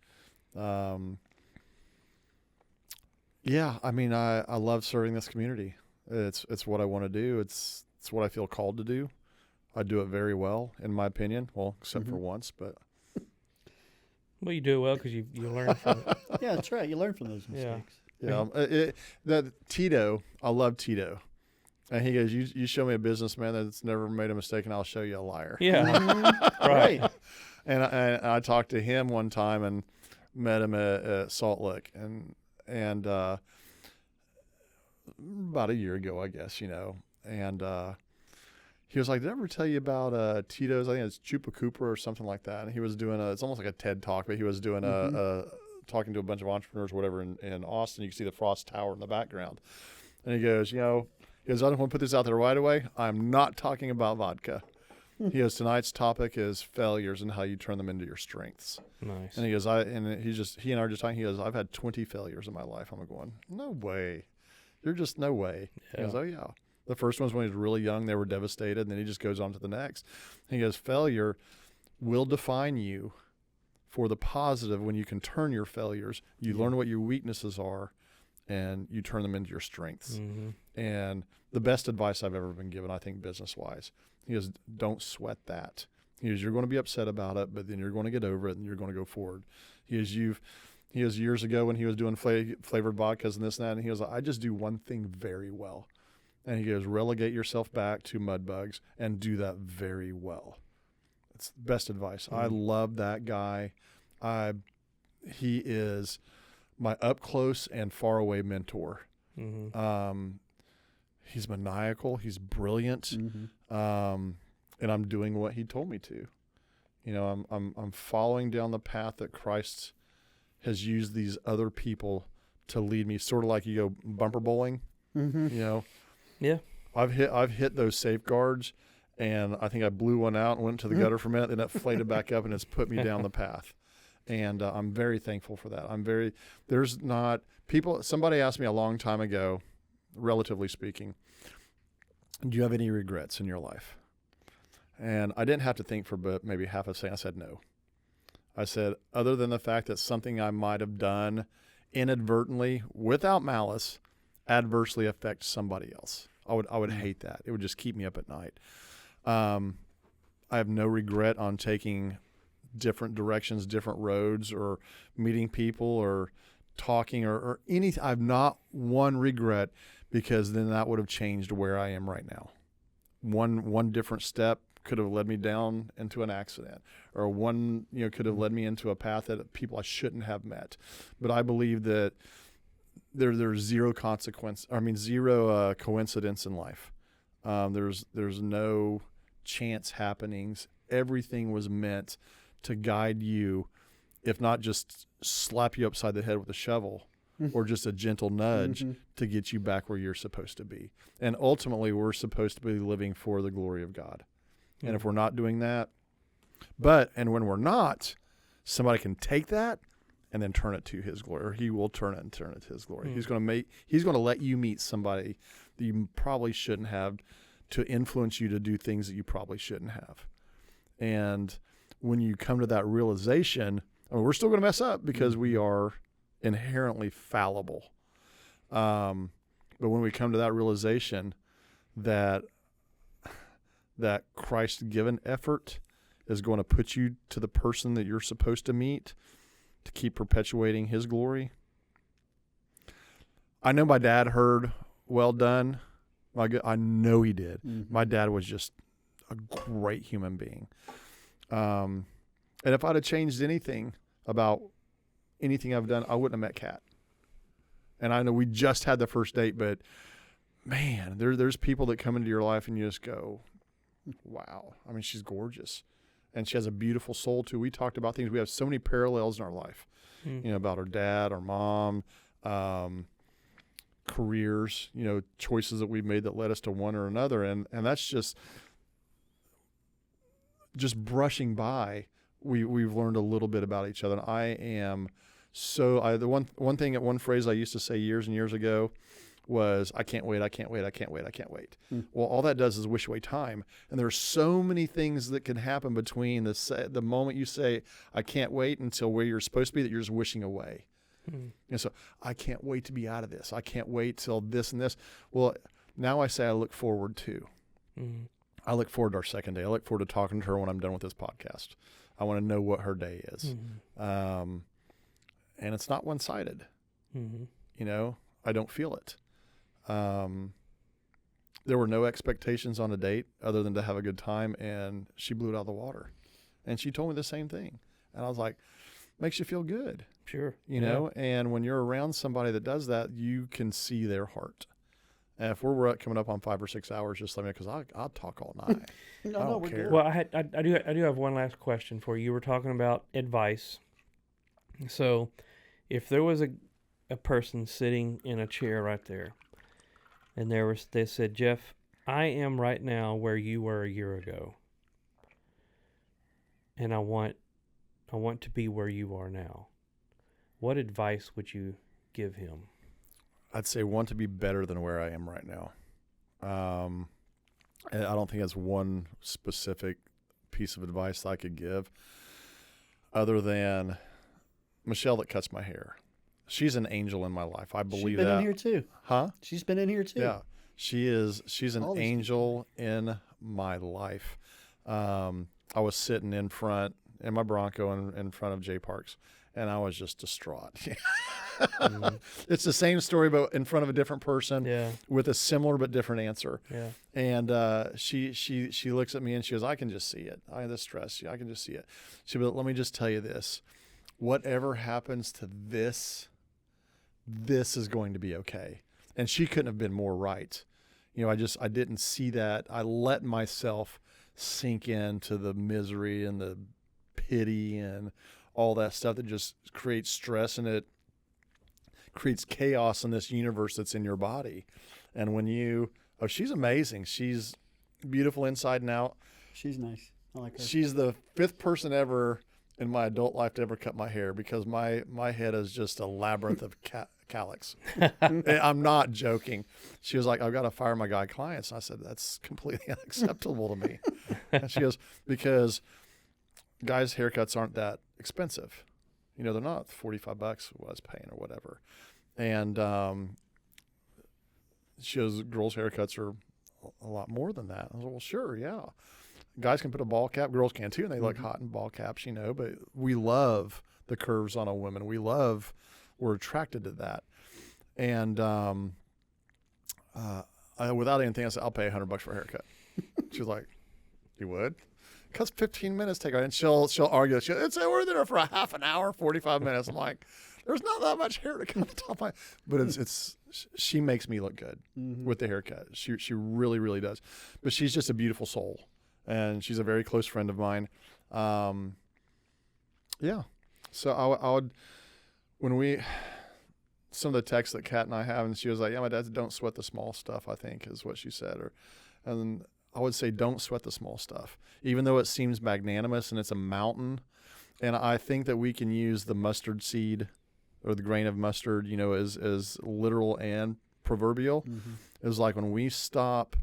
I love serving this community. It's what I want to do. It's what I feel called to do. I do it very well, in my opinion. Well, except for once, but. Well, you do it well because you learn from it. Yeah, that's right. You learn from those mistakes. Yeah. Tito, I love Tito. And he goes, you show me a businessman that's never made a mistake, and I'll show you a liar. Yeah. Right. And I talked to him one time and met him at Salt Lick, and about a year ago, I guess, and he was like, did I ever tell you about Tito's? I think it's Chupa Cooper or something like that. And he was doing it's almost like a TED Talk, but he was doing talking to a bunch of entrepreneurs, whatever, in Austin. You can see the Frost Tower in the background. And he goes, I don't want to put this out there right away. I'm not talking about vodka. He goes, tonight's topic is failures and how you turn them into your strengths. Nice. And he goes, he and I are just talking. He goes, I've had 20 failures in my life. I'm going, no way. You're just no way. Yeah. He goes, oh yeah. The first one's when he was really young. They were devastated. And then he just goes on to the next. He goes, failure will define you for the positive when you can turn your failures. You learn what your weaknesses are, and you turn them into your strengths. And the best advice I've ever been given, I think, business-wise, he goes, don't sweat that. He goes, you're going to be upset about it, but then you're going to get over it, and you're going to go forward. He goes, He was years ago when he was doing flavored vodkas and this and that, and he was like, I just do one thing very well. And he goes, relegate yourself back to mud bugs and do that very well. It's the best advice. I love that guy. He is my up close and far away mentor. He's maniacal. He's brilliant. And I'm doing what he told me to. You know, I'm following down the path that Christ has used these other people to lead me, sort of like you go bumper bowling, you know? Yeah. I've hit those safeguards, and I think I blew one out and went to the gutter for a minute, and it floated back up, and it's put me down the path. And I'm very thankful for that. Somebody asked me a long time ago, relatively speaking, do you have any regrets in your life? And I didn't have to think for maybe half a second. I said no. I said, other than the fact that something I might have done inadvertently, without malice, adversely affect somebody else. I would hate that. It would just keep me up at night. I have no regret on taking different directions, different roads, or meeting people, or talking, or anything. I have not one regret, because then that would have changed where I am right now. One different step could have led me down into an accident, or one, could have led me into a path that people I shouldn't have met. But I believe that there's zero coincidence in life. There's no chance happenings. Everything was meant to guide you, if not just slap you upside the head with a shovel, or just a gentle nudge to get you back where you're supposed to be. And ultimately, we're supposed to be living for the glory of God. And if we're not doing that, and when we're not, somebody can take that and then turn it to his glory, or he will turn it to his glory. He's going to let you meet somebody that you probably shouldn't have, to influence you to do things that you probably shouldn't have. And when you come to that realization, we're still going to mess up, because we are inherently fallible. But when we come to that realization that Christ-given effort is going to put you to the person that you're supposed to meet, to keep perpetuating his glory. I know my dad heard, well done. I know he did. My dad was just a great human being. And if I'd have changed anything about anything I've done, I wouldn't have met Kat. And I know we just had the first date, but man, there's people that come into your life and you just go, wow. I mean, she's gorgeous. And she has a beautiful soul too. We talked about things. We have so many parallels in our life, about our dad, our mom, careers, choices that we've made that led us to one or another. And that's just brushing by. We've learned a little bit about each other. And I am the one phrase I used to say years and years ago was, I can't wait, I can't wait, I can't wait, I can't wait. Well, all that does is wish away time. And there are so many things that can happen between the moment you say, I can't wait, until where you're supposed to be, that you're just wishing away. And so, I can't wait to be out of this. I can't wait till this and this. Well, now I say I look forward to. I look forward to our second day. I look forward to talking to her when I'm done with this podcast. I want to know what her day is. And it's not one-sided. I don't feel it. There were no expectations on a date other than to have a good time, and she blew it out of the water. And she told me the same thing. And I was like, makes you feel good. Sure. You know, and when you're around somebody that does that, you can see their heart. And if we're coming up on 5 or 6 hours, just let me know, because I'll talk all night. I don't care. Good. Well, I do have one last question for you. You were talking about advice. So, if there was a person sitting in a chair right there, and they said, Jeff, I am right now where you were a year ago, and I want to be where you are now. What advice would you give him? I'd say want to be better than where I am right now. And I don't think that's one specific piece of advice I could give, other than Michelle that cuts my hair. She's an angel in my life. I believe that. She's been in here too. Huh? She's been in here too. Yeah. She's an angel in my life. I was sitting in my Bronco in front of J Parks, And I was just distraught. Mhm. It's the same story, but in front of a different person Yeah. with a similar but different answer. Yeah. And she looks at me and she goes, I can just see it. I have the stress. I can just see it. She goes, let me just tell you this. Whatever happens to this is going to be okay. And she couldn't have been more right. I didn't see that. I let myself sink into the misery and the pity and all that stuff that just creates stress, and it creates chaos in this universe that's in your body. And when she's amazing. She's beautiful inside and out. She's nice. I like her. She's the 5th person ever in my adult life to ever cut my hair, because my head is just a labyrinth of calyx. I'm not joking. She was like, I've got to fire my guy clients. I said, that's completely unacceptable to me. And she goes, because guys' haircuts aren't that expensive. They're not $45 what I was paying or whatever. And she goes, girls' haircuts are a lot more than that. I was like, well, sure, yeah. Guys can put a ball cap. Girls can too, and they look hot in ball caps, but we love the curves on a woman. We're attracted to that. And without anything, I said, I'll pay $100 for a haircut. She was like, you would? Because 15 minutes take, and she'll argue. We're there for a half an hour, 45 minutes. I'm like, there's not that much hair to come on the top of my, but she makes me look good with the haircut. She really, really does. But she's just a beautiful soul, and she's a very close friend of mine. Yeah. So I would, some of the texts that Kat and I have, and she was like, yeah, my dad, don't sweat the small stuff, I think is what she said. And I would say, don't sweat the small stuff, even though it seems magnanimous and it's a mountain. And I think that we can use the mustard seed or the grain of mustard, as literal and proverbial. It was like when we stop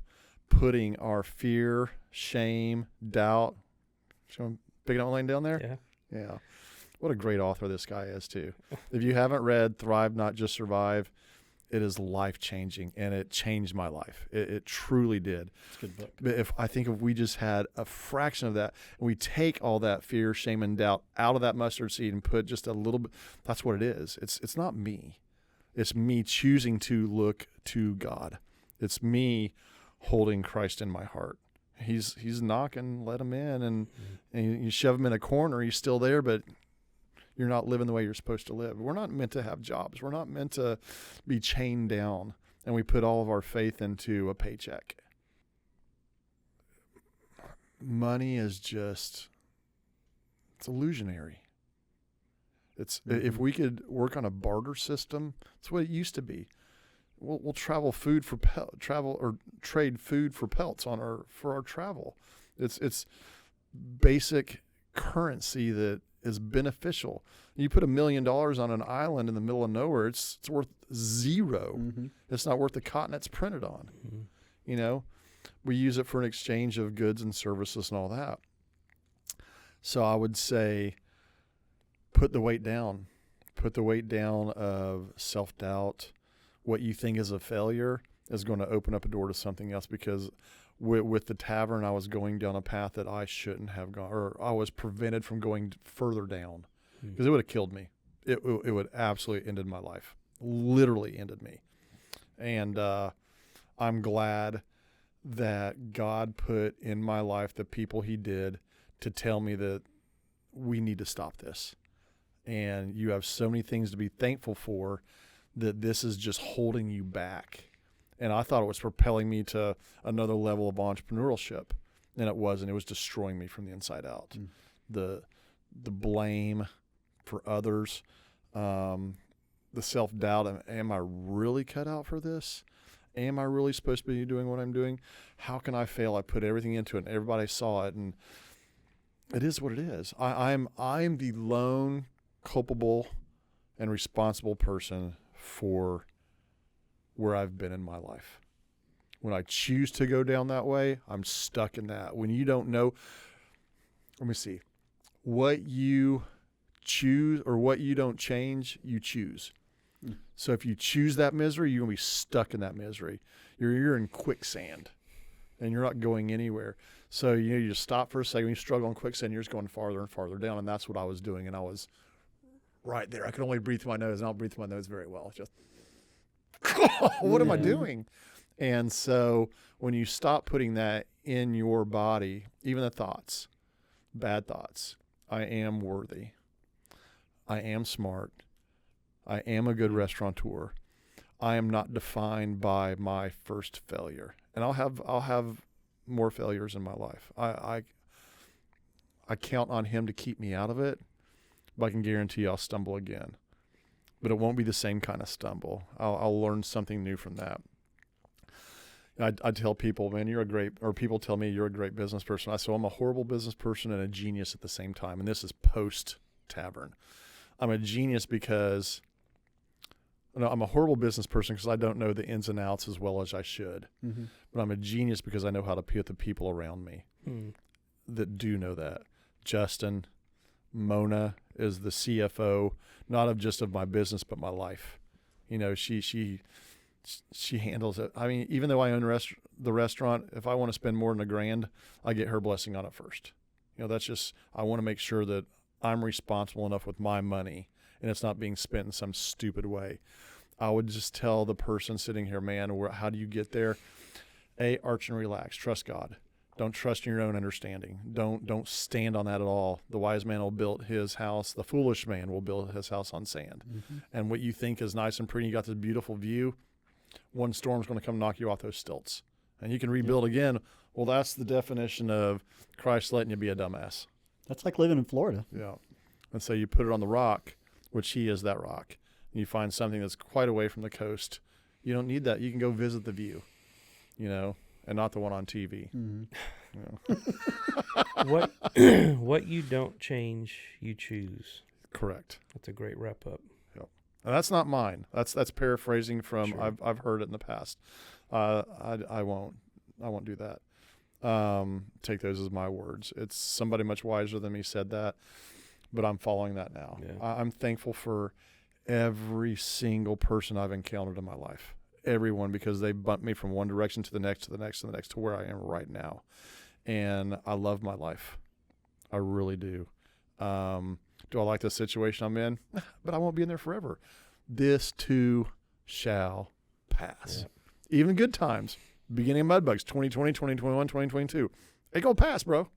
putting our fear, shame, doubt. Picking up my line down there? Yeah. Yeah. What a great author this guy is too. If you haven't read Thrive, Not Just Survive, it is life-changing, and it changed my life. It truly did. It's a good book. But if we just had a fraction of that, and we take all that fear, shame, and doubt out of that mustard seed and put just a little bit, that's what it is. It's not me. It's me choosing to look to God. It's me holding Christ in my heart. He's knocking, let him in, and you shove him in a corner, he's still there, but you're not living the way you're supposed to live. We're not meant to have jobs. We're not meant to be chained down, and we put all of our faith into a paycheck. Money is just, it's illusionary. If we could work on a barter system, it's what it used to be. We'll trade food for pelts for our travel. It's basic currency that is beneficial. You put $1 million on an island in the middle of nowhere, it's worth zero. It's not worth the cotton it's printed on. We use it for an exchange of goods and services and all that. So I would say, put the weight down. Put the weight down of self-doubt. What you think is a failure is going to open up a door to something else, because with the tavern, I was going down a path that I shouldn't have gone, or I was prevented from going further down, because it would have killed me. It would absolutely ended my life, literally ended me. And I'm glad that God put in my life the people he did to tell me that we need to stop this. And you have so many things to be thankful for, that this is just holding you back. And I thought it was propelling me to another level of entrepreneurship, and it wasn't. It was destroying me from the inside out. The blame for others, the self-doubt. Am I really cut out for this? Am I really supposed to be doing what I'm doing? How can I fail? I put everything into it, and everybody saw it, and it is what it is. I'm the lone culpable and responsible person for where I've been in my life. When I choose to go down that way, I'm stuck in that. When you don't know, let me see, what you choose or what you don't change, you choose. So if you choose that misery, you're going to be stuck in that misery. You're in quicksand, and you're not going anywhere. So you just stop for a second. When you struggle in quicksand, you're just going farther and farther down, and that's what I was doing. And I was right there. I can only breathe through my nose, and I'll breathe through my nose very well. Just, what am I doing? And so when you stop putting that in your body, even the thoughts, bad thoughts, I am worthy, I am smart, I am a good restaurateur, I am not defined by my first failure. And I'll have more failures in my life. I count on him to keep me out of it, but I can guarantee I'll stumble again. But it won't be the same kind of stumble. I'll learn something new from that. I tell people, man, people tell me you're a great business person. I say, I'm a horrible business person and a genius at the same time. And this is post-tavern. I'm a genius because, no, I'm a horrible business person because I don't know the ins and outs as well as I should. Mm-hmm. But I'm a genius because I know how to put the people around me that do know that. Justin, Mona is the CFO, not of just of my business, but my life. You know, she handles it. I mean, even though I own the restaurant, if I want to spend more than $1,000, I get her blessing on it first. You know, that's just, I want to make sure that I'm responsible enough with my money and it's not being spent in some stupid way. I would just tell the person sitting here, man, how do you get there? Arch and relax. Trust God. Don't trust in your own understanding. Don't stand on that at all. The wise man will build his house. The foolish man will build his house on sand. Mm-hmm. And what you think is nice and pretty, you got this beautiful view, one storm's going to come knock you off those stilts. And you can rebuild again. Well, that's the definition of Christ letting you be a dumbass. That's like living in Florida. Yeah. And so you put it on the rock, which he is that rock. And you find something that's quite away from the coast. You don't need that. You can go visit the view, you know, and not the one on TV. Mm-hmm. You know. What you don't change, you choose. Correct. That's a great wrap up. Yep. And that's not mine. That's paraphrasing from Sure. I've heard it in the past. I won't do that. Take those as my words. It's somebody much wiser than me said that, but I'm following that now. Yeah. I'm thankful for every single person I've encountered in my life. Everyone, because they bumped me from one direction to the next, to the next, to the next, to where I am right now. And I love my life. I really do. Do I like the situation I'm in? But I won't be in there forever. This too shall pass. Yeah. Even good times. Beginning of Mudbugs, 2020, 2021, 2022. It gonna pass, bro.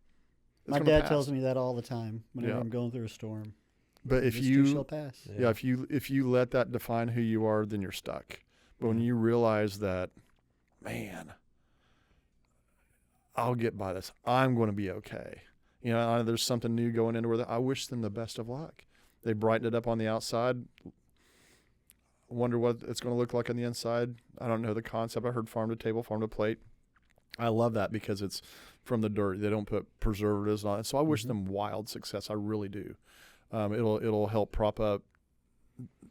My dad tells me that all the time whenever I'm going through a storm. But if this you too shall pass. Yeah, if you let that define who you are, then you're stuck. But when you realize that, man, I'll get by this. I'm going to be okay. You know, there's something new going into where I wish them the best of luck. They brightened it up on the outside. Wonder what it's going to look like on the inside. I don't know the concept. I heard farm to table, farm to plate. I love that because it's from the dirt. They don't put preservatives on it. So I wish them wild success. I really do. It'll help prop up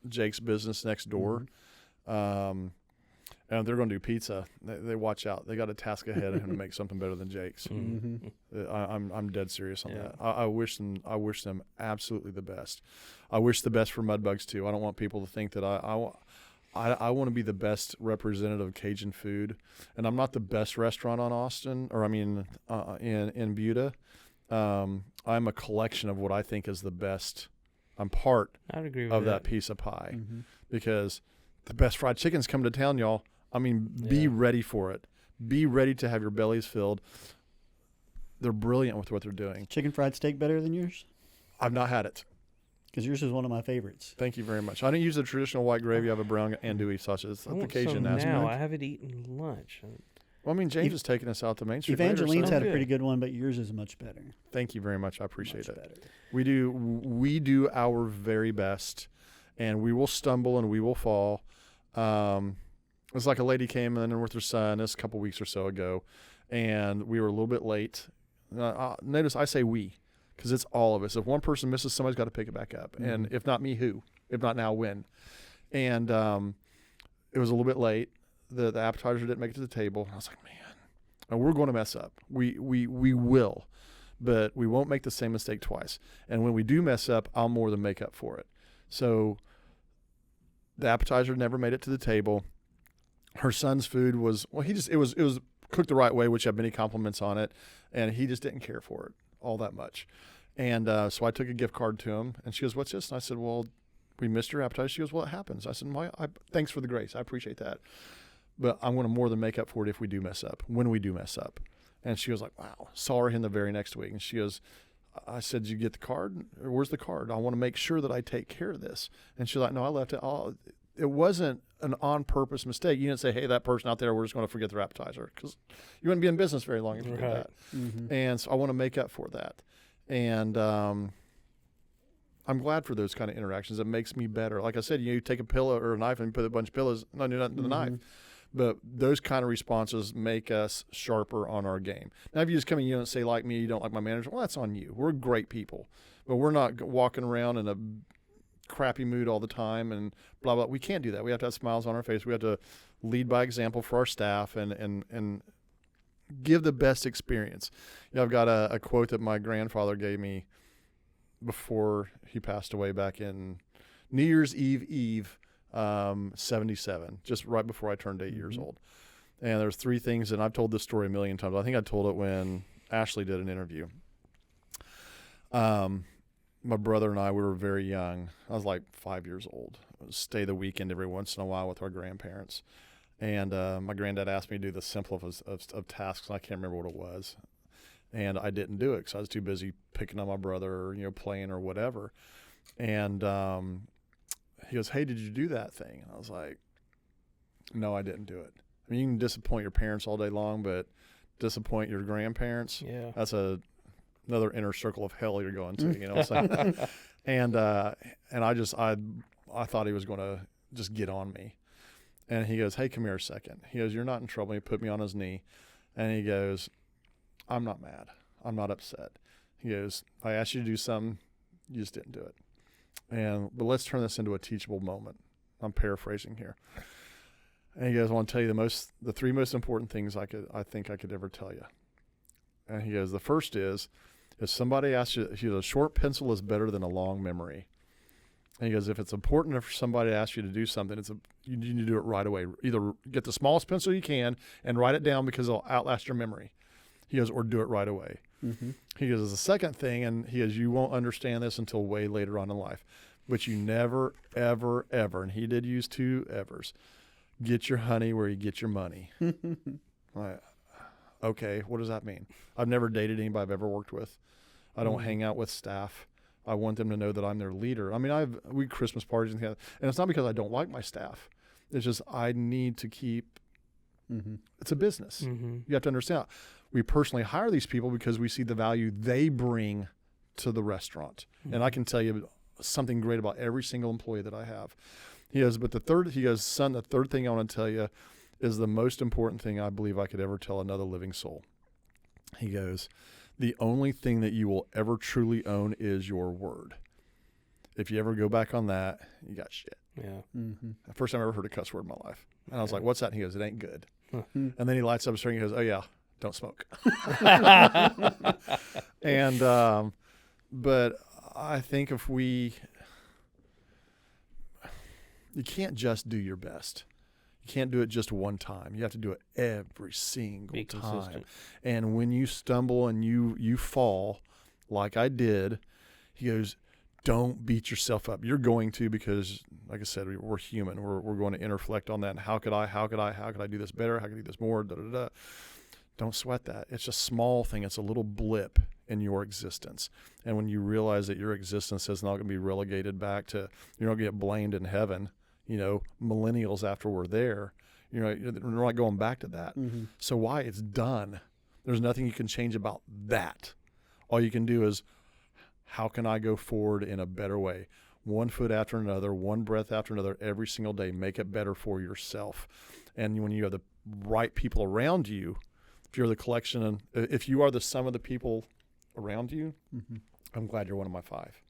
Jake's business next door. And they're going to do pizza. They watch out. They got a task ahead of him to make something better than Jake's. I'm dead serious on that. I wish them absolutely the best. I wish the best for Mudbugs too. I don't want people to think that I want to be the best representative of Cajun food, and I'm not the best restaurant on Austin, or in Buda. I'm a collection of what I think is the best. I'm part I'd agree with of that piece of pie because the best fried chicken's coming to town, y'all. I mean, be ready for it. Be ready to have your bellies filled. They're brilliant with what they're doing. Chicken fried steak better than yours? I've not had it. Because yours is one of my favorites. Thank you very much. I didn't use the traditional white gravy. I have a brown andouille sausage. That's the Cajun aspect. Now I haven't eaten lunch. Well, I mean, James is taking us out to Main Street. Evangeline's had a pretty good one, but yours is much better. Thank you very much. I appreciate it. Better. We do our very best, and we will stumble and we will fall. It's like a lady came in with her son this a couple weeks or so ago, and we were a little bit late. Notice I say we, because it's all of us. If one person misses, somebody's got to pick it back up. And if not me, who? If not now, when? And it was a little bit late. The appetizer didn't make it to the table. I was like, man, and we're going to mess up. We will, but we won't make the same mistake twice. And when we do mess up, I'll more than make up for it. So the appetizer never made it to the table. Her son's food was, it was cooked the right way, which had many compliments on it, and he just didn't care for it all that much. And so I took a gift card to him, and she goes, "What's this?" And I said, "Well, we missed your appetizer. She goes, well, it happens. I said, thanks for the grace. I appreciate that. But I'm going to more than make up for it if we do mess up, when we do mess up. And she was like, wow. Saw her in the very next week. And she goes, I said, did you get the card? Or where's the card? I want to make sure that I take care of this. And she's like, no, I left it. It wasn't an on-purpose mistake. You didn't say, hey, that person out there, we're just going to forget their appetizer. Because you wouldn't be in business very long if you did that. Mm-hmm. And so I want to make up for that. And I'm glad for those kind of interactions. It makes me better. Like I said, you take a pillow or a knife and put a bunch of pillows, no, do nothing to the knife. But those kind of responses make us sharper on our game. Now, if you just come in, you don't say, like me, you don't like my manager, well, that's on you. We're great people. But we're not walking around in a crappy mood all the time and blah, blah. We can't do that. We have to have smiles on our face. We have to lead by example for our staff and give the best experience. You know, I've got a quote that my grandfather gave me before he passed away back in New Year's Eve, 77, just right before I turned 8 years old. And there's 3 things, and I've told this story a million times. I think I told it when Ashley did an interview. My brother and I, we were very young. I was like 5 years old. I would stay the weekend every once in a while with our grandparents. And my granddad asked me to do the simplest of tasks, and I can't remember what it was. And I didn't do it because I was too busy picking on my brother or, playing or whatever. And he goes, hey, did you do that thing? And I was like, no, I didn't do it. I mean, you can disappoint your parents all day long, but disappoint your grandparents, that's another inner circle of hell you're going to, you know what I'm saying? And I thought he was going to just get on me. And he goes, hey, come here a second. He goes, you're not in trouble. He put me on his knee. And he goes, I'm not mad. I'm not upset. He goes, I asked you to do something. You just didn't do it. But let's turn this into a teachable moment. I'm paraphrasing here. And he goes, I want to tell you the 3 most important things I think I could ever tell you. And he goes, the first is, if somebody asks you, a short pencil is better than a long memory. And he goes, if it's important for somebody to ask you to do something, you need to do it right away. Either get the smallest pencil you can and write it down because it'll outlast your memory. He goes, or do it right away. Mm-hmm. He goes, the second thing, and he goes, you won't understand this until way later on in life, but you never, ever, ever, and he did use 2 evers, get your honey where you get your money. Like, okay, what does that mean? I've never dated anybody I've ever worked with. I don't hang out with staff. I want them to know that I'm their leader. I mean, we Christmas parties and it's not because I don't like my staff. It's just I need to keep. It's a business. You have to understand. We personally hire these people because we see the value they bring to the restaurant. And I can tell you something great about every single employee that I have. He goes, son, the third thing I want to tell you is the most important thing I believe I could ever tell another living soul. He goes, the only thing that you will ever truly own is your word. If you ever go back on that, you got shit. Yeah. The first time I ever heard a cuss word in my life. And I was like, what's that? And he goes, it ain't good. And then he lights up a string and he goes, oh yeah, don't smoke. And, but I think you can't just do your best. You can't do it just one time. You have to do it every single time. Consistent. And when you stumble and you fall, like I did, he goes, don't beat yourself up. You're going to, because like I said, we're human. We're going to interflect on that. And how could I do this better? How could I do this more? Da, da, da. Don't sweat that. It's a small thing. It's a little blip in your existence. And when you realize that your existence is not going to be relegated back to, you're not going to get blamed in heaven, millennials after we're there, we're not going back to that. So why? It's done. There's nothing you can change about that. All you can do is, how can I go forward in a better way? One foot after another, one breath after another, every single day. Make it better for yourself. And when you have the right people around you, if you're the collection, and if you are the sum of the people around you, I'm glad you're one of my 5.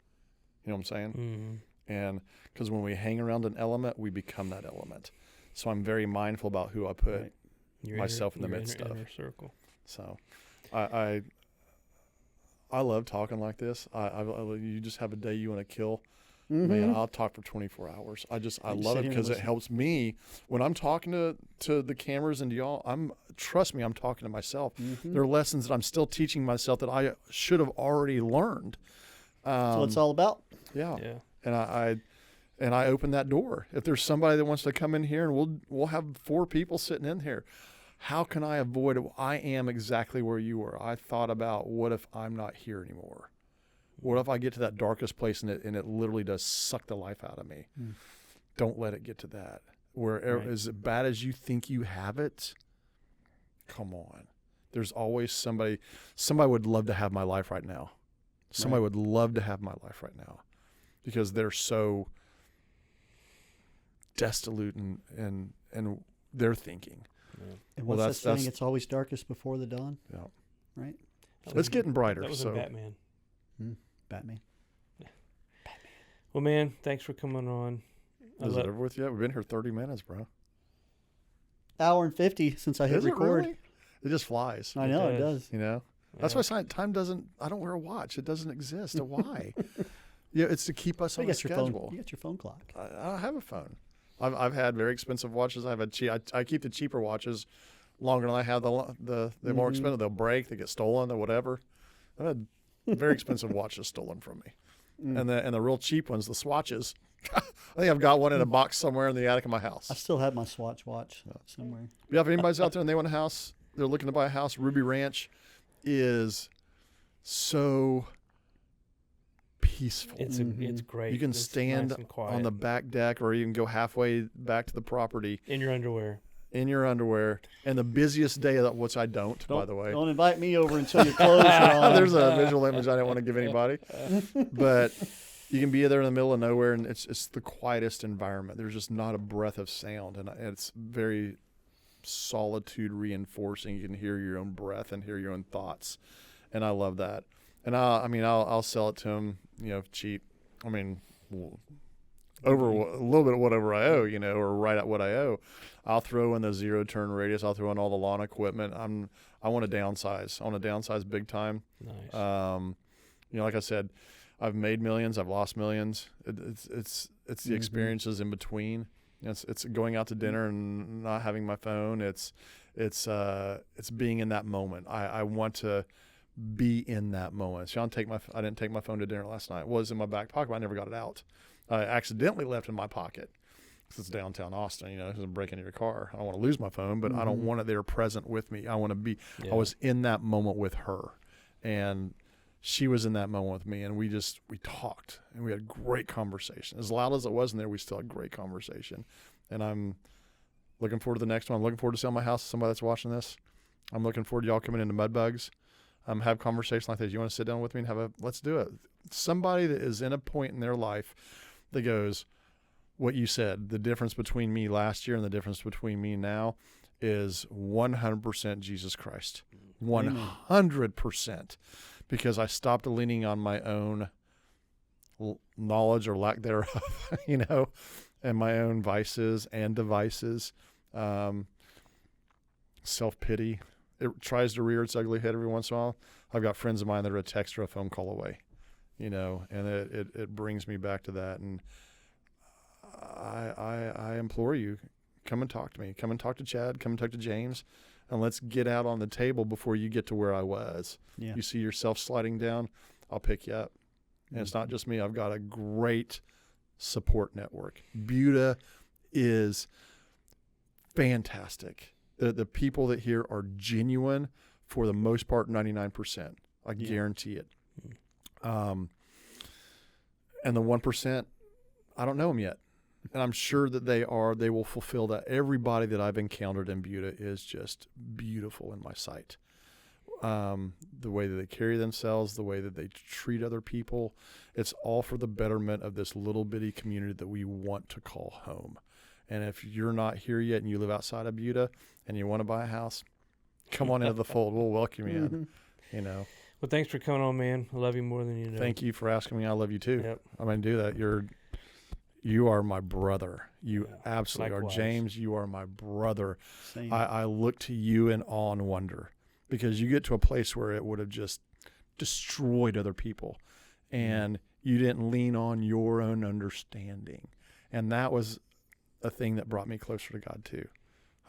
You know what I'm saying? And because when we hang around an element, we become that element. So I'm very mindful about who I put myself in the midst of. Inner circle. So I love talking like this. You just have a day you want to kill. Man, I'll talk for 24 hours. I love it because it helps me when I'm talking to the cameras and to y'all. Trust me, I'm talking to myself. There are lessons that I'm still teaching myself that I should have already learned. That's what it's all about. Yeah. And and I open that door. If there's somebody that wants to come in here, and we'll have 4 people sitting in here. How can I avoid it? I am exactly where you were. I thought about, what if I'm not here anymore? What if I get to that darkest place and it literally does suck the life out of me? Don't let it get to that. Where as bad as you think you have it, come on. There's always somebody would love to have my life right now. Somebody would love to have my life right now, because they're so desolate and they're thinking. And what's that saying? It's always darkest before the dawn. Yeah. Right. It's getting brighter. That was in Batman. Batman. Well, man, thanks for coming on. Is it over with yet? We've been here 30 minutes, bro. Hour and 50 since I hit record. It really? It just flies. I know it does. You know, that's why time doesn't. I don't wear a watch. It doesn't exist. Why? Yeah, it's to keep us on a schedule. You got your phone clock. I don't have a phone. I've had very expensive watches. I keep the cheaper watches longer than I have the more expensive. They'll break. They get stolen or whatever. I've had very expensive watches stolen from me, and the real cheap ones, the swatches. I think I've got one in a box somewhere in the attic of my house. I still have my Swatch watch somewhere. Yeah, if anybody's out there and they want a house, they're looking to buy a house, Ruby Ranch is so peaceful. It's great. You can stand nice on the back deck, or you can go halfway back to the property. In your underwear. And the busiest day, which I don't, by the way. Don't invite me over until your clothes are on. There's a visual image I didn't want to give anybody. But you can be there in the middle of nowhere, and it's the quietest environment. There's just not a breath of sound, and it's very solitude reinforcing. You can hear your own breath and hear your own thoughts, and I love that. And I'll sell it to them, cheap. I mean, over a little bit of whatever I owe, or right at what I owe. I'll throw in the 0 turn radius. I'll throw in all the lawn equipment. I want to downsize. I want to downsize big time. Nice. Like I said, I've made millions. I've lost millions. It's the experiences in between. It's going out to dinner and not having my phone. It's being in that moment. I want to be in that moment. I didn't take my phone to dinner last night. It was in my back pocket, but I never got it out. I accidentally left it in my pocket. Because it's downtown Austin, it doesn't break into your car. I don't want to lose my phone, but I don't want it there present with me. I want to be. I was in that moment with her, and she was in that moment with me, and we talked, and we had great conversation. As loud as it was in there, we still had great conversation. And I'm looking forward to the next one. I'm looking forward to selling my house to somebody that's watching this. I'm looking forward to y'all coming into Mudbugs. Have conversation like this. You want to sit down with me and let's do it. Somebody that is in a point in their life that goes, what you said, the difference between me last year and the difference between me now is 100% Jesus Christ. 100%. Because I stopped leaning on my own knowledge or lack thereof, and my own vices and devices. Self-pity. It tries to rear its ugly head every once in a while. I've got friends of mine that are a text or a phone call away, and it brings me back to that. And I implore you, come and talk to me. Come and talk to Chad. Come and talk to James, and let's get out on the table before you get to where I was. Yeah. You see yourself sliding down, I'll pick you up. And it's not just me. I've got a great support network. Buda is fantastic. The people that here are genuine for the most part, 99%. I guarantee it. And the 1%, I don't know them yet. And I'm sure that they will fulfill that. Everybody that I've encountered in Buda is just beautiful in my sight. The way that they carry themselves, the way that they treat other people, it's all for the betterment of this little bitty community that we want to call home. And if you're not here yet and you live outside of Buda and you want to buy a house, come on into the fold. We'll welcome you in, Well, thanks for coming on, man. I love you more than you know. Thank you for asking me. I love you too. Yep. I'm going to do that. You are my brother. You absolutely Likewise. are. James, you are my brother. Same. I look to you in awe and wonder, because you get to a place where it would have just destroyed other people, and you didn't lean on your own understanding. And that was a thing that brought me closer to God too.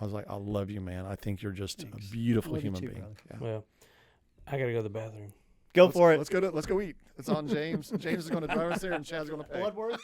I was like, I love you, man. I think you're just a beautiful human being. Yeah. Well, I got to go to the bathroom. For it. Let's go eat. It's on James. James is going to drive us there, and Chad's going to pay. Bloodworth?